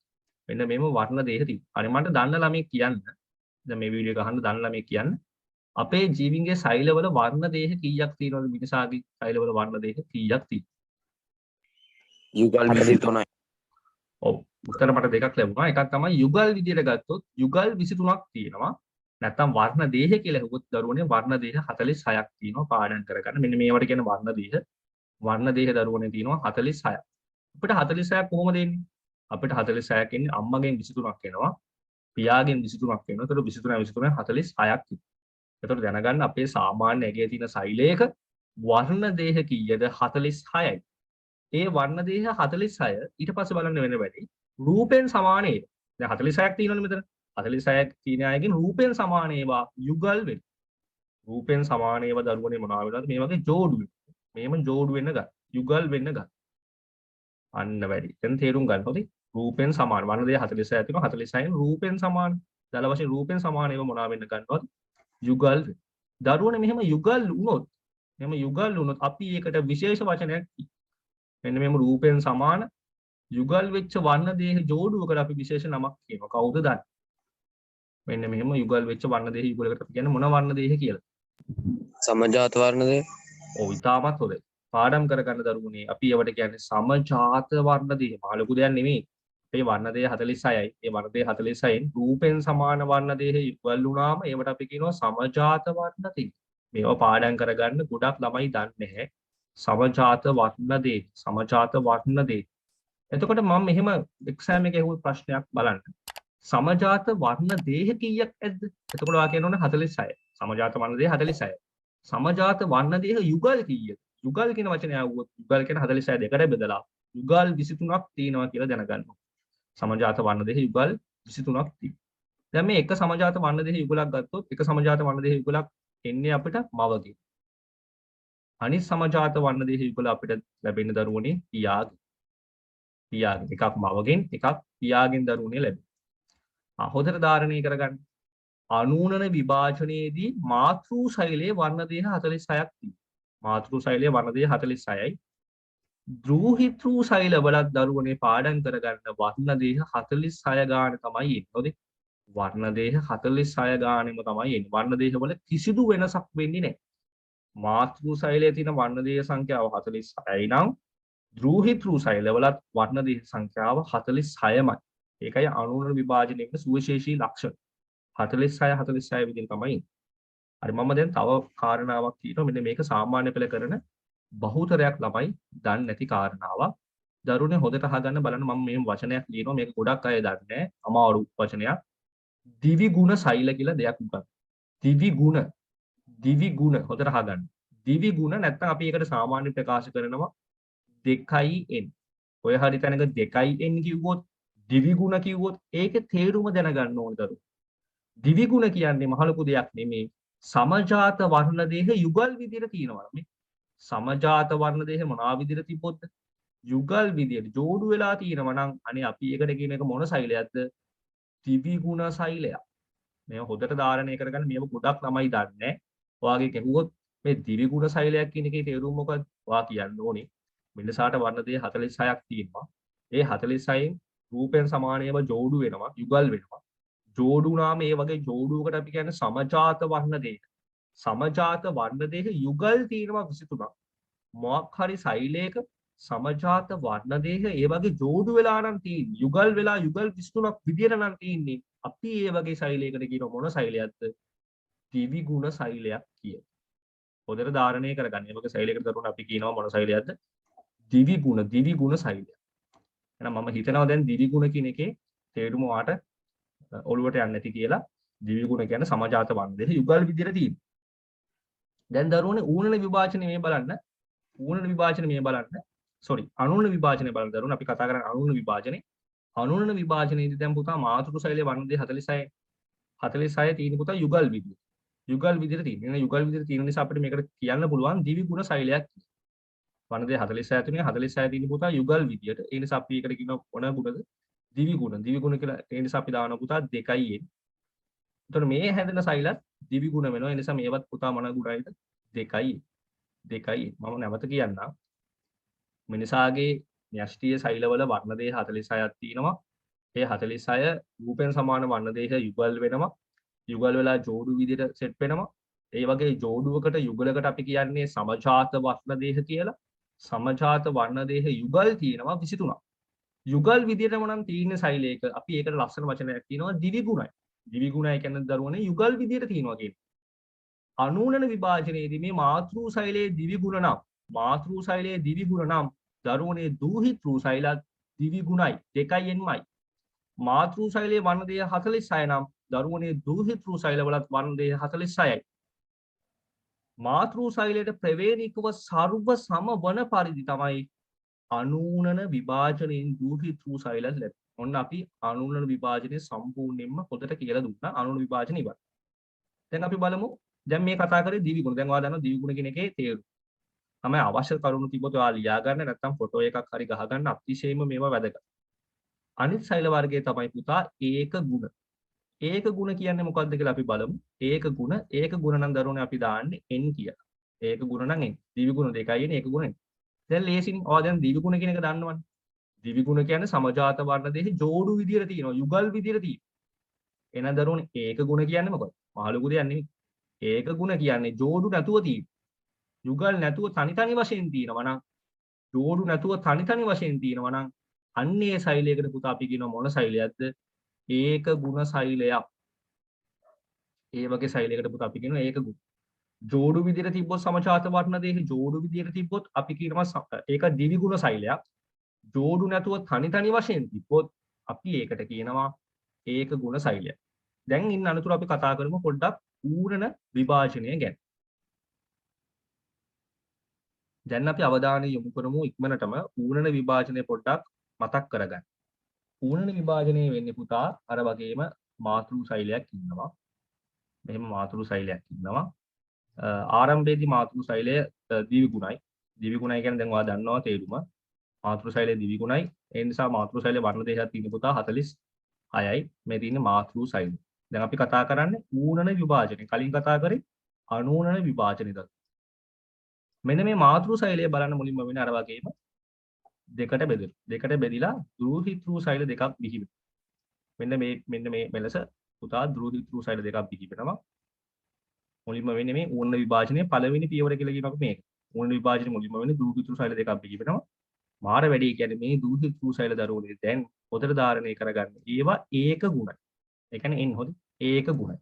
මෙන්න මේව වර්ණ දේහ තියෙනවා. අනේ මන්ට දන්න ළමයි කියන්න. දැන් මේ වීඩියෝ එක අහන්න දන්න ළමයි කියන්න. අපේ ජීවින්ගේ සෛලවල වර්ණ දේහ කීයක් තියෙනවද? මිනිසාගේ සෛලවල වර්ණ දේහ කීයක් තියෙනවද? යුගල් 23යි. ඔව්. උත්තර මට දෙකක් ලැබුණා. එකක් තමයි යුගල් විදියට ගත්තොත් යුගල් 23ක් තියෙනවා. නැත්නම් වර්ණ දේහ කියලා හුවොත් දරුවනේ වර්ණ දේහ 46ක් තියෙනවා පාඩම් කරගන්න. මෙන්න මේවට කියන වර්ණ දේහ. වර්ණ දේහ දරුවනේ තියෙනවා 46ක්. අපිට 46ක් කොහොමද එන්නේ? අපිට 46ක් එන්නේ අම්මගෙන් 23ක් එනවා. පියාගෙන් 23ක් එනවා. ඒතකොට 23 46ක්. එතකොට දැනගන්න අපේ සාමාන්‍ය ඇගේ තියෙන සෛලයක වර්ණ දේහ කීයද? 46යි. ඒ වර්ණ දේහ 46 ඊට පස්සේ බලන්න වෙන වැඩි රූපෙන් සමාන ඒවා. දැන් 46ක් තියෙනවනේ මෙතන. 46ක් තියෙන අයගෙන් රූපෙන් සමාන ඒවා යුගල් වෙනවා. රූපෙන් සමාන ඒවා දරුවනේ මොනවා වෙනවද? මේ වගේ ජෝඩු වෙනවා. මේම ජෝඩු වෙන්න ගන්න. යුගල් වෙන්න ගන්න. අන්න වැඩි. දැන් තේරුම් ගන්න ඕනේ. රූපෙන් සමාන වර්ණ දේහ 46 තියෙනවා. 46න් රූපෙන් සමාන. දල වශයෙන් රූපෙන් සමාන ඒවා මොනවා වෙන්න ගන්නවද? යුගල්. දරුවනේ මෙහෙම යුගල් වුණොත් අපි ඒකට විශේෂ වචනයක් මෙන්න මේම රූපෙන් සමාන යුගල් වෙච්ච වර්ණ දේහ ජෝඩුවකට අපි විශේෂ නමක් කියනවා. කවුද දන්නේ? මෙන්න මෙහෙම යුගල් වෙච්ච වර්ණ දේහ යුගලකට අපි කියන්නේ මොන වර්ණ දේහ කියලා. සමජාත වර්ණ දෙක. ඔව් ඉතාමත් හොඳයි. පාඩම් කරගන්න දරුවනේ අපි ඒවට කියන්නේ සමජාත වර්ණ දේහ. මහ ලොකු දෙයක් නෙමෙයි. අපේ වර්ණ දේහ 46යි. ඒ වර්ණ දේහ 46න් රූපෙන් සමාන වර්ණ දේහ යුගල් වුණාම ඒවට අපි කියනවා සමජාත වර්ණ දේහ. මේවා පාඩම් කරගන්න ගොඩක් ළමයි දන්නේ නැහැ. සමජාත වර්ණ දේහ. සමජාත වර්ණ දේහ. එතකොට මම මෙහෙම එක්සෑම් එකේ අහුව ප්‍රශ්නයක් බලන්න. සමජාත වර්ණ දේහ කීයක් ඇද්ද? එතකොට ඔයා කියනෝනේ 46. සමජාත වර්ණ දේහ 46. සමජාත වර්ණ දේහ යුගල් කීයද? යුගල් කියන වචනය ආවොත් යුගල් කියන 46 දෙකට බෙදලා යුගල් 23ක් තියෙනවා කියලා දැනගන්න. සමජාත වර්ණ දේහ යුගල් 23ක් තියෙනවා. දැන් මේ එක සමජාත වර්ණ දේහ යුගලක් ගත්තොත් එක සමජාත වර්ණ දේහ යුගලක් එන්නේ අපිට මවගෙන්. අනිත් සමජාත වර්ණ දේහ යුගල අපිට ලැබෙන දරුවනේ පියාගෙන්. පියාගෙන් එකක් මවගෙන් එකක් පියාගෙන් දරුවනේ ලැබෙනවා. හොඳට ධාරණය කරගන්න. අනූනන විභාජනයේදී මාතෘ ශෛලයේ වර්ණ දේහ 46ක් තියෙනවා. මාතෘ ශෛලයේ වර්ණ දේහ 46යි. දෘහිතෘ ශෛල වලත් දරුවනේ පාඩම් කරගන්න වර්ණ දේහ 46 ගාන තමයි එන්නේ. වර්ණ දේහ 46 ගානෙම තමයි එන්නේ. වර්ණ දේහ වල කිසිදු වෙනසක් වෙන්නේ නැහැ. මාතෘ ශෛලයේ තියෙන වර්ණ දේහ සංඛ්‍යාව 46යි නම් දෘහිතෘ ශෛල වලත් වර්ණ දේහ සංඛ්‍යාව 46මයි. ඒකයි අනූනන විභාජනයේ සුවිශේෂී ලක්ෂණ. 46 46 විදිහට තමයි. හරි මම දැන් තව කාරණාවක් කියනවා. මෙන්න මේක සාමාන්‍ය පෙළ කරන බහුතරයක් ළමයි දන්නේ නැති කාරණාවක්. දරුවනේ හොඳට අහගන්න බලන්න මම මේ වචනයක් ලියනවා. මේක ගොඩක් අය දන්නේ නැහැ. අමාරු වචනයක්. දිවිගුණ ශෛල කියලා දෙයක් උගන්වනවා. දිවිගුණ හොඳට අහගන්න. දිවිගුණ නැත්නම් අපි ඒකට සාමාන්‍ය ප්‍රකාශ කරනවා 2n. ඔය හරි තැනක 2n කිව්වොත් දිවිගුණ කිව්වොත් ඒකේ තේරුම දැනගන්න ඕන දරුවෝ. දිවිගුණ කියන්නේ මහ ලොකු දෙයක් නෙමෙයි. සමජාත වර්ණ දේහ යුගල් විදිහට තියෙනවා මේ. සමජාත වර්ණ දේහ මොනවා විදිහට තිබ්බොත් යුගල් විදිහට جوړු වෙලා තියෙනවා නම් අනේ අපි ඒකට කියන එක මොන ශෛලයක්ද? දිවිගුණ ශෛලයක්. මේ හොඳට ධාරණය කරගන්න මේව ගොඩක් ළමයි දන්නේ නැහැ. ඔයාගේ කෙහුවොත් මේ දිවිගුණ ශෛලයක් කියන එකේ තේරුම මොකක්ද? ඔයා කියන්න ඕනේ. මිනිසාට වර්ණ දේහ 46ක් තියෙනවා. ඒ 46න් රූපෙන් සමානයව جوړු වෙනවා, යුගල් වෙනවා. جوړු නාම ඒ වගේ جوړුවකට අපි කියන්නේ සමජාත වර්ණ දේහ. සමජාත වර්ණ දේහ යුගල් තියෙනවා 23ක්. මොකක් හරි ශෛලයක සමජාත වර්ණ දේහ ඒ වගේ جوړු වෙලා නම් තියෙන්නේ. යුගල් වෙලා යුගල් 23ක් විදියට නම් තියෙන්නේ. අපි ඒ වගේ ශෛලයකට කියන මොන ශෛලයක්ද? දිවිගුණ ශෛලයක් කියලා. හොඳට ධාරණය කරගන්න. ඒ වගේ ශෛලයකට දරුවන අපි කියනවා මොන ශෛලයක්ද? දිවිගුණ ශෛලය. එහෙනම් මම හිතනවා දැන් දිවිගුණ කියන එකේ තේරුම වාට ඔළුවට යන්නේ නැති කියලා. දිවිගුණ කියන්නේ සමජාත වර්ණ දේහ යුගල් විදියට තියෙනවා. දැන් දරුවනේ ඌනන විභාජනය මේ බලන්න. ඌනන විභාජනය මේ බලන්න. අනූනන විභාජනය බලන්න දරුවනේ අපි කතා කරන්නේ අනූනන විභාජනේ. අනූනන විභාජනයේදී දැන් පුතා මාතෘ ශෛලයේ වර්ණ දේහ 46 46 තියෙන පුතා යුගල් විදියට. යුගල් විදියට තියෙන. එහෙනම් යුගල් විදියට තියෙන නිසා අපිට මේකට කියන්න පුළුවන් දිවිගුණ ශෛලයක්. වර්ණ දේහ 46 තුනේ 46 තියෙන පුතා යුගල් විදියට. ඒ නිසා අපි ඒකට කියන මොන ගුණද? දිවිගුණ. දිවිගුණ කියලා ඒ නිසා අපි දානවා පුතා 2n. එතකොට මේ හැදෙන ශෛලත් දිවිගුණ වෙනවා. ඒ නිසා මේවත් පුතා මොන ගුණයිද? 2n. මම නැවත කියන්නම්. මිනිසාගේ න්‍යෂ්ටීය ශෛලවල වර්ණ දේහ 46ක් තියෙනවා. ඒ 46 රූපෙන් සමාන වර්ණ දේහ යුගල් වෙනවා. යුගල් වෙලා جوړු විදිහට සෙට් වෙනවා. ඒ වගේ جوړුවකට යුගලකට අපි කියන්නේ සමජාත වර්ණ දේහ කියලා. සමජාත වර්ණ දේහ යුගල් තියෙනවා 23ක්. යුගල් විදියටම නම් තියෙන ශෛලයක අපි ඒකට ලස්සන වචනයක් කියනවා දිවිගුණයි. දිවිගුණයි කියන්නේ දරුවනේ යුගල් විදියට තියෙනවා කියන්නේ. අනූනන විභාජනයේදී මේ මාතෘ ශෛලයේ දිවිගුණ නම් දරුවනේ දූහිතෘ ශෛලත් දිවිගුණයි 2nමයි. මාතෘ ශෛලයේ වර්ණ දේහ 46 නම් දරුවනේ දූහිතෘ ශෛලවලත් වර්ණ දේහ 46යි. මාතෘ ශෛලයට ප්‍රවේණිකව සර්ව සම වන පරිදි තමයි අනූනන විභාජනයෙන් දූහිතෘ ශෛලත් ලැබෙන්නේ. ඔන්න අපි අනූනන විභාජනය සම්පූර්ණයෙන්ම හොඳට කියලා දුන්නා. අනූනන විභාජන ඉවරයි. දැන් අපි බලමු. දැන් මේ කතා කරේ දිවිගුණ. දැන් ඔයාලා දන්නවා දිවිගුණ කියන එකේ තේරුම. තමයි අවශ්‍ය කරුණු තිබ්බොත් ඔයාලා ලියා ගන්න නැත්නම් ෆොටෝ එකක් හරි ගහ ගන්න අතිශයින්ම මේවා වැදගත්. අනිත් ශෛල වර්ගයේ තමයි පුතා ඒක ගුණ. ඒක ගුණ කියන්නේ මොකක්ද කියලා අපි බලමු. ඒක ගුණ නම් දරුවනේ අපි දාන්නේ n කියලා. ඒක ගුණ නම් n. දිවිගුණ 2යි ඒක ගුණ n. දැන් ලේසින් ඔයා දැන් දිවිගුණ කියන එක දන්නවනේ. දිවිගුණ කියන්නේ සමජාත වර්ණ දේහ جوړු විදියට තියෙනවා. යුගල් විදියට තියෙනවා. එහෙනම් දරුවනේ ඒක ಗುಣ කියන්නේ මොකක්ද? මහ ලොකු දෙයක් නෙමෙයි. ඒක ಗುಣ කියන්නේ جوړු නැතුව තියෙන. යුගල් නැතුව තනි තනි වශයෙන් තියෙනවා නම් جوړු නැතුව තනි තනි වශයෙන් තියෙනවා නම් අන්නේ සෛලයකට පුතා අපි කියනවා මොන සෛලයක්ද? ඒක ಗುಣ සෛලයක්. ඒ වගේ සෛලයකට පුතා අපි කියනවා ඒක ಗುಣ. جوړු විදිහට තිබ්බොත් සමචාත වර්ණ දෙක جوړු විදිහට තිබ්බොත් අපි කියනවා ඒක දිවිගුණ සෛලයක්. جوړු නැතුව තනි තනි වශයෙන් තිබ්බොත් අපි ඒකට කියනවා ඒක ಗುಣ සෛලයක්. දැන් ඉන්න අනතුරු අපි කතා කරමු පොඩ්ඩක් ඌරණ විභාජනය ගැන. දැන් අපි අවධානය යොමු කරමු ඉක්මනටම ඌරණ විභාජනය පොඩ්ඩක් මතක් කරගන්න. ඌරණ විභාජනය වෙන්නේ පුතා අර වගේම මාතෘ සෛලයක් ඉන්නවා. මෙහෙම මාතෘ සෛලයක් ඉන්නවා. ආරම්භයේදී මාතෘ සෛලය දිවිගුණයි. දිවිගුණයි කියන්නේ දැන් ඔයා දන්නවා තේරුම. මාතෘ සෛලය දිවිගුණයි. ඒ නිසා මාතෘ සෛලය වර්ණ දෙකක් තියෙන පුතා 46යි. මේ තියෙන්නේ මාතෘ සෛලය. දැන් අපි කතා කරන්නේ ඌරණ විභාජනය. කලින් කතා කරේ අනූරණ විභාජනයද. මෙන්න මේ මාතෘ සෛලය බලන්න මුලින්ම වෙන්නේ අර වගේම දෙකට බෙදෙනවා. දෙකට බෙදිලා දෘහිතෘ සෛල දෙකක් බිහි වෙනවා. මෙන්න මේ මෙලෙස පුතා දෘහිතෘ සෛල දෙකක් බිහි වෙනවා. මුලින්ම වෙන්නේ මේ ඌරණ විභාජනයේ පළවෙනි පියවර කියලා කියනවා අපි මේක. ඌරණ විභාජනයේ මුලින්ම වෙන්නේ දෘහිතෘ සෛල දෙකක් බිහි වෙනවා. මාර වැඩි කියන්නේ මේ දෘහිතෘ සෛල දරුවනේ දැන් පොතට ධාරණය කරගන්න. ඒවා ඒක ගුණයි. ඒ කියන්නේ එන්න හොඳ ඒක ගුණයි.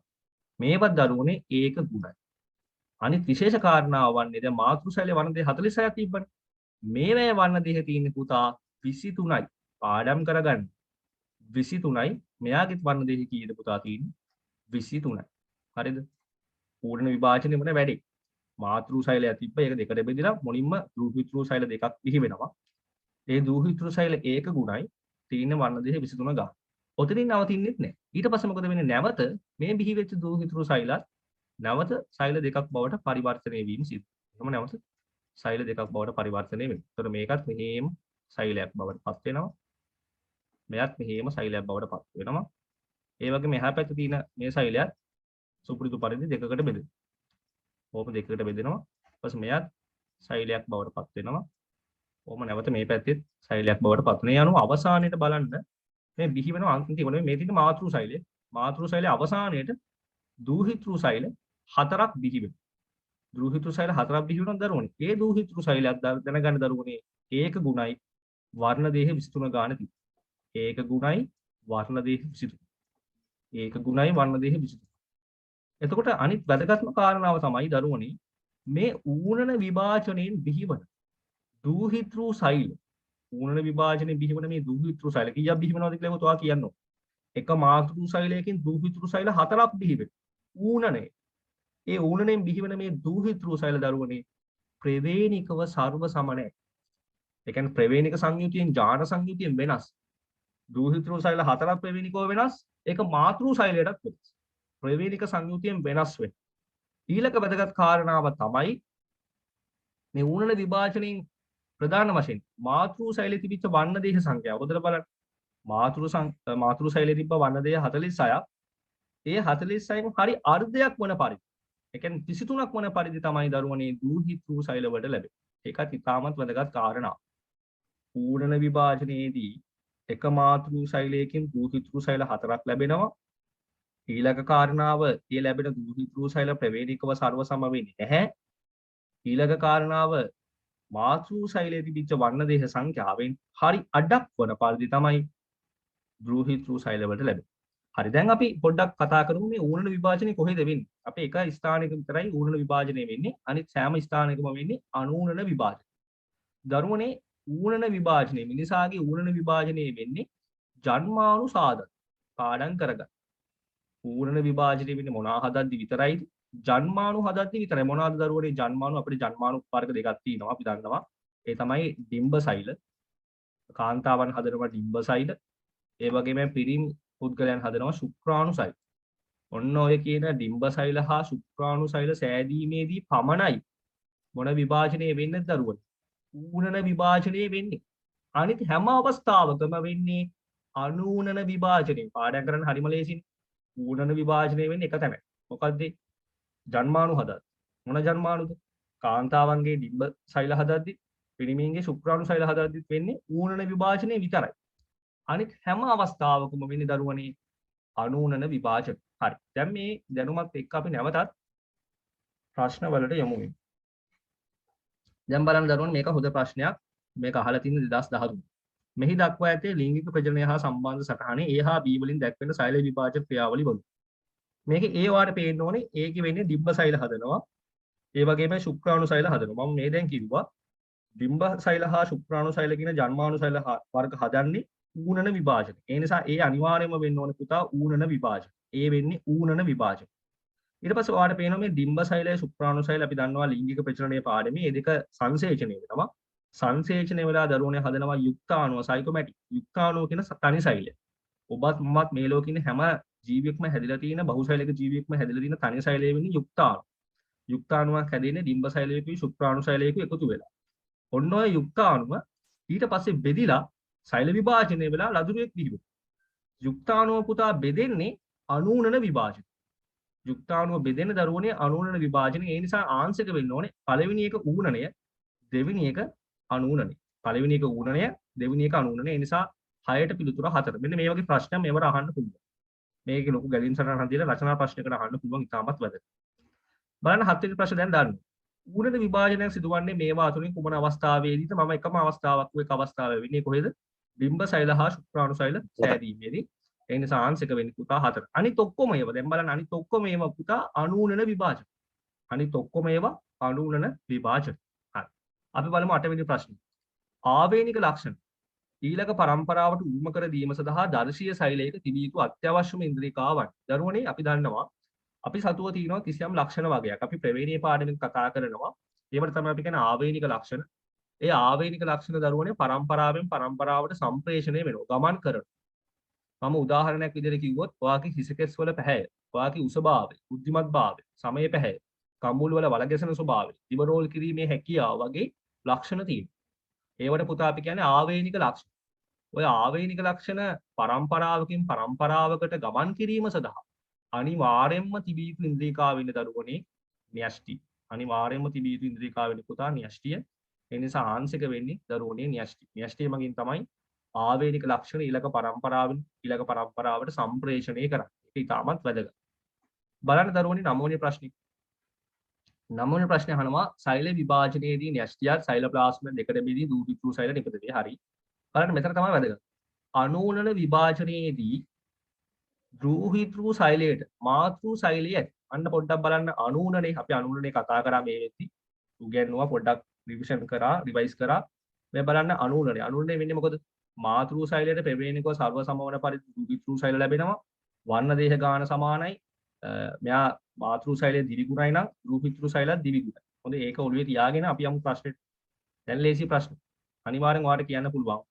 මේවත් දරුවනේ ඒක ගුණයි. අනිත් විශේෂ කාරණාව වන්නේ දැන් මාතෘ සෛලයේ වර්ණ දෙක 46ක් තිබ්බනේ. මේවැය වර්ණ දෙක තියෙන්නේ පුතා 23යි. පාඩම් කරගන්න. 23යි. මෙයාගේ වර්ණ දෙක කීයද පුතා තියෙන්නේ? 23යි. හරිද? ඌරණ විභාජනයේ මොන වැඩි? මාතෘ සෛලය තිබ්බ ඒක දෙකට බෙදලා මුලින්ම දෘහිතෘ සෛල දෙකක් බිහි වෙනවා. ඒ දෘහිතෘ සෛල ඒක ගුණයි තියෙන වර්ණ දෙක 23 ගන්න. ඔතනින් නවතින්නෙත් නැහැ. ඊට පස්සේ මොකද වෙන්නේ? නැවත මේ බිහි වෙච්ච දෘහිතෘ සෛලත් නැවත සෛල දෙකක් බවට පරිවර්තනය වීම සිදු වෙනවා. එහෙනම් නැවත සෛල දෙකක් බවට පරිවර්තනය වෙනවා. ඒතර මේකත් මෙහෙම සෛලයක් බවට පත් වෙනවා. මෙයත් මෙහෙම සෛලයක් බවට පත් වෙනවා. ඒ වගේම එහා පැත්තේ තියෙන මේ සෛලයත් සුපුරුදු පරිදි දෙකකට බෙදෙනවා. ඕම දෙකකට බෙදෙනවා. ඊට පස්සේ මෙයත් සෛලයක් බවට පත් වෙනවා. ඕම නැවත මේ පැත්තෙත් සෛලයක් බවට පත් වෙනවා. ඒ අනුව අවසානයේට බලන්න මේ බිහි වෙන අන්තිම මේ තියෙන මාතෘ සෛලය. මාතෘ සෛලයේ අවසානයේට දෘහිතෘ සෛල 4ක් බිහි වෙනවා. දෘහිතෘ සෛල 4ක් බිහි වෙනවා දරුවනේ. ඒ දෘහිතෘ සෛලයක් දැනගන්න දරුවනේ ඒක ගුණයි වර්ණ දේහ 23 ගාන තියෙනවා. ඒක ගුණයි වර්ණ දේහ 23. ඒක ගුණයි වර්ණ දේහ 23. එතකොට අනිත් වැදගත්ම කාරණාව තමයි දරුවනේ මේ ඌරණ විභාජනයෙන් බිහිවන දෘහිතෘ සෛල. ඌරණ විභාජනයෙන් බිහිවන මේ දෘහිතෘ සෛල කීයක් බිහි වෙනවද කියලා ඔයා කියන්න ඕන. එක මාතෘ සෛලයකින් දෘහිතෘ සෛල 4ක් බිහි වෙනවා. ඌනනේ. ඒ ඌනනෙන් බිහිවන මේ දෘහිතෘ සෛල දරුවනේ ප්‍රවේණිකව සර්ව සමනයි. ඒ කියන්නේ ප්‍රවේණික සංයුතියෙන් ජාන සංයුතියෙන් වෙනස්. දෘහිතෘ සෛල 4ක් ප්‍රවේණිකව වෙනස්. ඒක මාතෘ සෛලයටත් වෙනස්. ප්‍රවේණික සංයුතියෙන් වෙනස් වෙන. ඊළඟ වැදගත් කාරණාව තමයි මේ ඌනන විභාජනයෙන් ප්‍රධාන වශයෙන් මාතෘ සෛලයේ තිබිච්ච වර්ණ දේහ සංඛ්‍යාව. හොඳට බලන්න. මාතෘ සෛලයේ තිබ්බ වර්ණ දේහ 46ක්. ඒ 46න් හරි අර්ධයක් වන පරිදි. ඒ කියන්නේ 33ක් වන පරිදි තමයි දරුවනේ දෘහිතෘ සෛල වලට ලැබෙන්නේ. ඒකත් ඉතාමත් වැදගත් කාරණා. ඌරණ විභාජනයේදී එක මාතෘ සෛලයකින් දෘහිතෘ සෛල 4ක් ලැබෙනවා. ඊළඟ කාරණාව ඒ ලැබෙන දෘහිතෘ සෛල ප්‍රවේණිකව සර්ව සම වෙන්නේ නැහැ. ඊළඟ කාරණාව මාතෘ සෛලයේ තිබිච්ච වර්ණ දේහ සංඛ්‍යාවෙන් හරි අඩක් වන පරිදි තමයි දෘහිතෘ සෛල වලට ලැබෙන්නේ. හරි දැන් අපි පොඩ්ඩක් කතා කරමු මේ ඌරණ විභාජනය කොහෙද වෙන්නේ? අපේ එක ස්ථානයක විතරයි ඌරණ විභාජනය වෙන්නේ. අනිත් සෑම ස්ථානයකම වෙන්නේ අනූරණ විභාජනය. දරුවනේ ඌරණ විභාජනය මිනිසාගේ ඌරණ විභාජනය වෙන්නේ ජන්මානුසාර. පාඩම් කරගන්න. ඌරණ විභාජනය වෙන්නේ මොනවා හදද්දි විතරයිද? ජන්මානු හදද්දි විතරයි. මොනවාද දරුවනේ ජන්මානු? අපිට ජන්මානු වර්ග දෙකක් තියෙනවා. අපි දන්නවා. ඒ තමයි ඩිම්බ සෛල. කාන්තාවන් හදනවා ඩිම්බ සෛල. ඒ වගේම පිරිමි පුද්ගලයන් හදනවා ශුක්‍රාණු සෛල. ඔන්න ඔය කියන ඩිම්බ සෛල හා ශුක්‍රාණු සෛල සෑදීමේදී පමණයි මොන විභාජනය වෙන්නේ දරුවනේ? ඌරණ විභාජනය වෙන්නේ. අනිත් හැම අවස්ථාවකම වෙන්නේ අනූරණ විභාජනය. පාඩම් කරන්න හරිම ලේසියි. ඌරණ විභාජනය වෙන්නේ එක තැනයි. මොකද්ද? ජන්මානු හදද්දි. මොන ජන්මානුද? කාන්තාවන්ගේ ඩිම්බ සෛල හදද්දි, පිරිමින්ගේ ශුක්‍රාණු සෛල හදද්දිත් වෙන්නේ ඌරණ විභාජනය විතරයි. අනිත් හැම අවස්ථාවකම වෙන්නේ දරුවනේ අනූනන විභාජන. හරි. දැන් මේ දැනුමත් එක්ක අපි නැවතත් ප්‍රශ්න වලට යමු. දැන් බලන්න දරුවනේ මේක හොඳ ප්‍රශ්නයක්. මේක අහලා තියෙන 2013. මෙහි දක්වා ඇත්තේ ලිංගික ප්‍රජනනය හා සම්බන්ධ සටහනේ A හා B වලින් දැක්වෙන සෛල විභාජක ක්‍රියාවලිය වලු. මේකේ A වාට පේන්න ඕනේ ඒකේ වෙන්නේ ඩිම්බ සෛල හදනවා. ඒ වගේම ශුක්‍රාණු සෛල හදනවා. මම මේ දැන් කිව්වා ඩිම්බ සෛල හා ශුක්‍රාණු සෛල කියන ජන්මාණු සෛල වර්ග හදන්නේ ඌනන විභාජන. ඒ නිසා ඒ අනිවාර්යයෙන්ම වෙන්න ඕනේ පුතා ඌනන විභාජන. ඒ වෙන්නේ ඌනන විභාජන. ඊට පස්සේ ඔයාලට පේනවා මේ ඩිම්බ සෛලය ශුක්‍රාණු සෛල අපි දන්නවා ලිංගික ප්‍රජනනයේ පාඩමේ මේ දෙක සංසේචනය වෙනවා. සංසේචනය වෙලා දරුවනේ හදනවා යුක්තාණුව සයිකෝමැටික්. යුක්තාණුව කියන තනි සෛලය. ඔබත් මමත් මේ ලෝකේ ඉන්න හැම ජීවියෙක්ම හැදිලා තියෙන බහුසෛලික ජීවියෙක්ම හැදිලා තියෙන තනි සෛලය වෙන්නේ යුක්තාණු. යුක්තාණුවක් හැදෙන්නේ ඩිම්බ සෛලයකුයි ශුක්‍රාණු සෛලයකුයි එකතු වෙලා. ඔන්න ඔය යුක්තාණුව ඊට පස්සේ බෙදිලා සෛල විභාජනය වෙලා ලදරුවෙක් දිහිවෙනවා. යුක්තාණුව පුතා බෙදෙන්නේ අනූනන විභාජන. යුක්තාණුව බෙදෙන දරුවනේ අනූනන විභාජනය. ඒ නිසා ආංශික වෙන්න ඕනේ පළවෙනි එක ඌනණය, දෙවෙනි එක අනූනණය. පළවෙනි එක ඌනණය, දෙවෙනි එක අනූනණය. ඒ නිසා 6ට පිළිතුර 4. මෙන්න මේ වගේ ප්‍රශ්න මේවර අහන්න පුළුවන්. මේකේ ලොකු ගැලීම් සටහනක් දීලා රචනා ප්‍රශ්නයකට අහන්න පුළුවන්. ඉතාමත් වැදගත්. බලන්න 7 වෙනි ප්‍රශ්න දැන් දාන්න. ඌනන විභාජනයක් සිදුවන්නේ මේවා අතුරින් කුමන අවස්ථාවේදීද? මම එකම අවස්ථාවක් එක අවස්ථාව වෙන්නේ කොහෙද? ඩිම්බ සෛල හා ශුක්‍රාණු සෛල සෑදීමේදී. ඒ නිසා ආංශික වෙන්නේ පුතා 4. අනිත් ඔක්කොම ඒවා දැන් බලන්න අනිත් ඔක්කොම ඒවා පුතා අනූනන විභාජන. අනිත් ඔක්කොම ඒවා අනූනන විභාජන. හරි. අපි බලමු 8 වෙනි ප්‍රශ්නේ. ආවේනික ලක්ෂණ ඊළඟ පරම්පරාවට උරුම කර දීම සඳහා දර්ශීය සෛලයක තිබිය යුතු අත්‍යවශ්‍යම ඉන්ද්‍රිකාවන්. දරුවනේ අපි දන්නවා අපි සතුව තියෙනවා කිසියම් ලක්ෂණ වගයක්. අපි ප්‍රවේණීය පාඩමෙන් කතා කරනවා. ඒවට තමයි අපි කියන්නේ ආවේනික ලක්ෂණ. ඒ ආවේනික ලක්ෂණ දරුවනේ පරම්පරාවෙන් පරම්පරාවට සම්ප්‍රේෂණය වෙනවා. ගමන් කරනවා. මම උදාහරණයක් විදිහට කිව්වොත් ඔයාගේ හිසකෙස් වල පැහැය, ඔයාගේ උසභාවය, බුද්ධිමත්භාවය, සමය පැහැය, කම්බුල් වල වලගැසෙන ස්වභාවය, දිව රෝල් කිරීමේ හැකියාව වගේ ලක්ෂණ තියෙනවා. ඒවට පුතා අපි කියන්නේ ආවේනික ලක්ෂණ. ඔය ආවේනික ලක්ෂණ පරම්පරාවකින් පරම්පරාවකට ගමන් කිරීම සඳහා අනිවාර්යයෙන්ම තිබිය යුතු ඉන්ද්‍රිකාව වෙන දරුවනේ න්‍යෂ්ටි. අනිවාර්යයෙන්ම තිබිය යුතු ඉන්ද්‍රිකාව වෙන පුතා න්‍යෂ්ටිය. ඒ නිසා ආංශික වෙන්නේ දරුවනේ න්‍යෂ්ටි. න්‍යෂ්ටිය මගින් තමයි ආවේනික ලක්ෂණ ඊළඟ පරම්පරාවෙන් ඊළඟ පරම්පරාවට සම්ප්‍රේෂණය කරන්නේ. ඒක ඉතාමත් වැදගත්. බලන්න දරුවනේ 9 වෙනි ප්‍රශ්නේ. 9 වෙනි ප්‍රශ්නේ අහනවා සෛල විභාජනයේදී න්‍යෂ්ටියත් සෛලප්ලාස්ම දෙකට බෙදී දූහිතෘ සෛල නිපද වේ. හරි. බලන්න මෙතන තමයි වැදගත්. අනූනන විභාජනයේදී දූහිතෘ සෛලයට මාතෘ සෛලය අන්න පොඩ්ඩක් බලන්න අනූනනේ අපි අනූනනේ කතා කරා මේ වෙද්දි උගන්වුවා පොඩ්ඩක් රිවිෂන් කරා රිවයිස් කරා. මේ බලන්න අනූනනේ. අනූනනේ වෙන්නේ මොකද? මාතෘ සෛලයට ප්‍රවේණිකව සර්ව සමවන පරිදි දූහිතෘ සෛල ලැබෙනවා. වර්ණ දේහ ගාන සමානයි. මෙයා මාතෘ සෛලයේ දිවිගුණයි නම් දූහිතෘ සෛලත් දිවිගුණයි. හොඳ ඒක ඔළුවේ තියාගෙන අපි යමු ප්‍රශ්නෙට. දැන් ලේසි ප්‍රශ්න. අනිවාර්යෙන් ඔයාලට කියන්න පුළුවන්.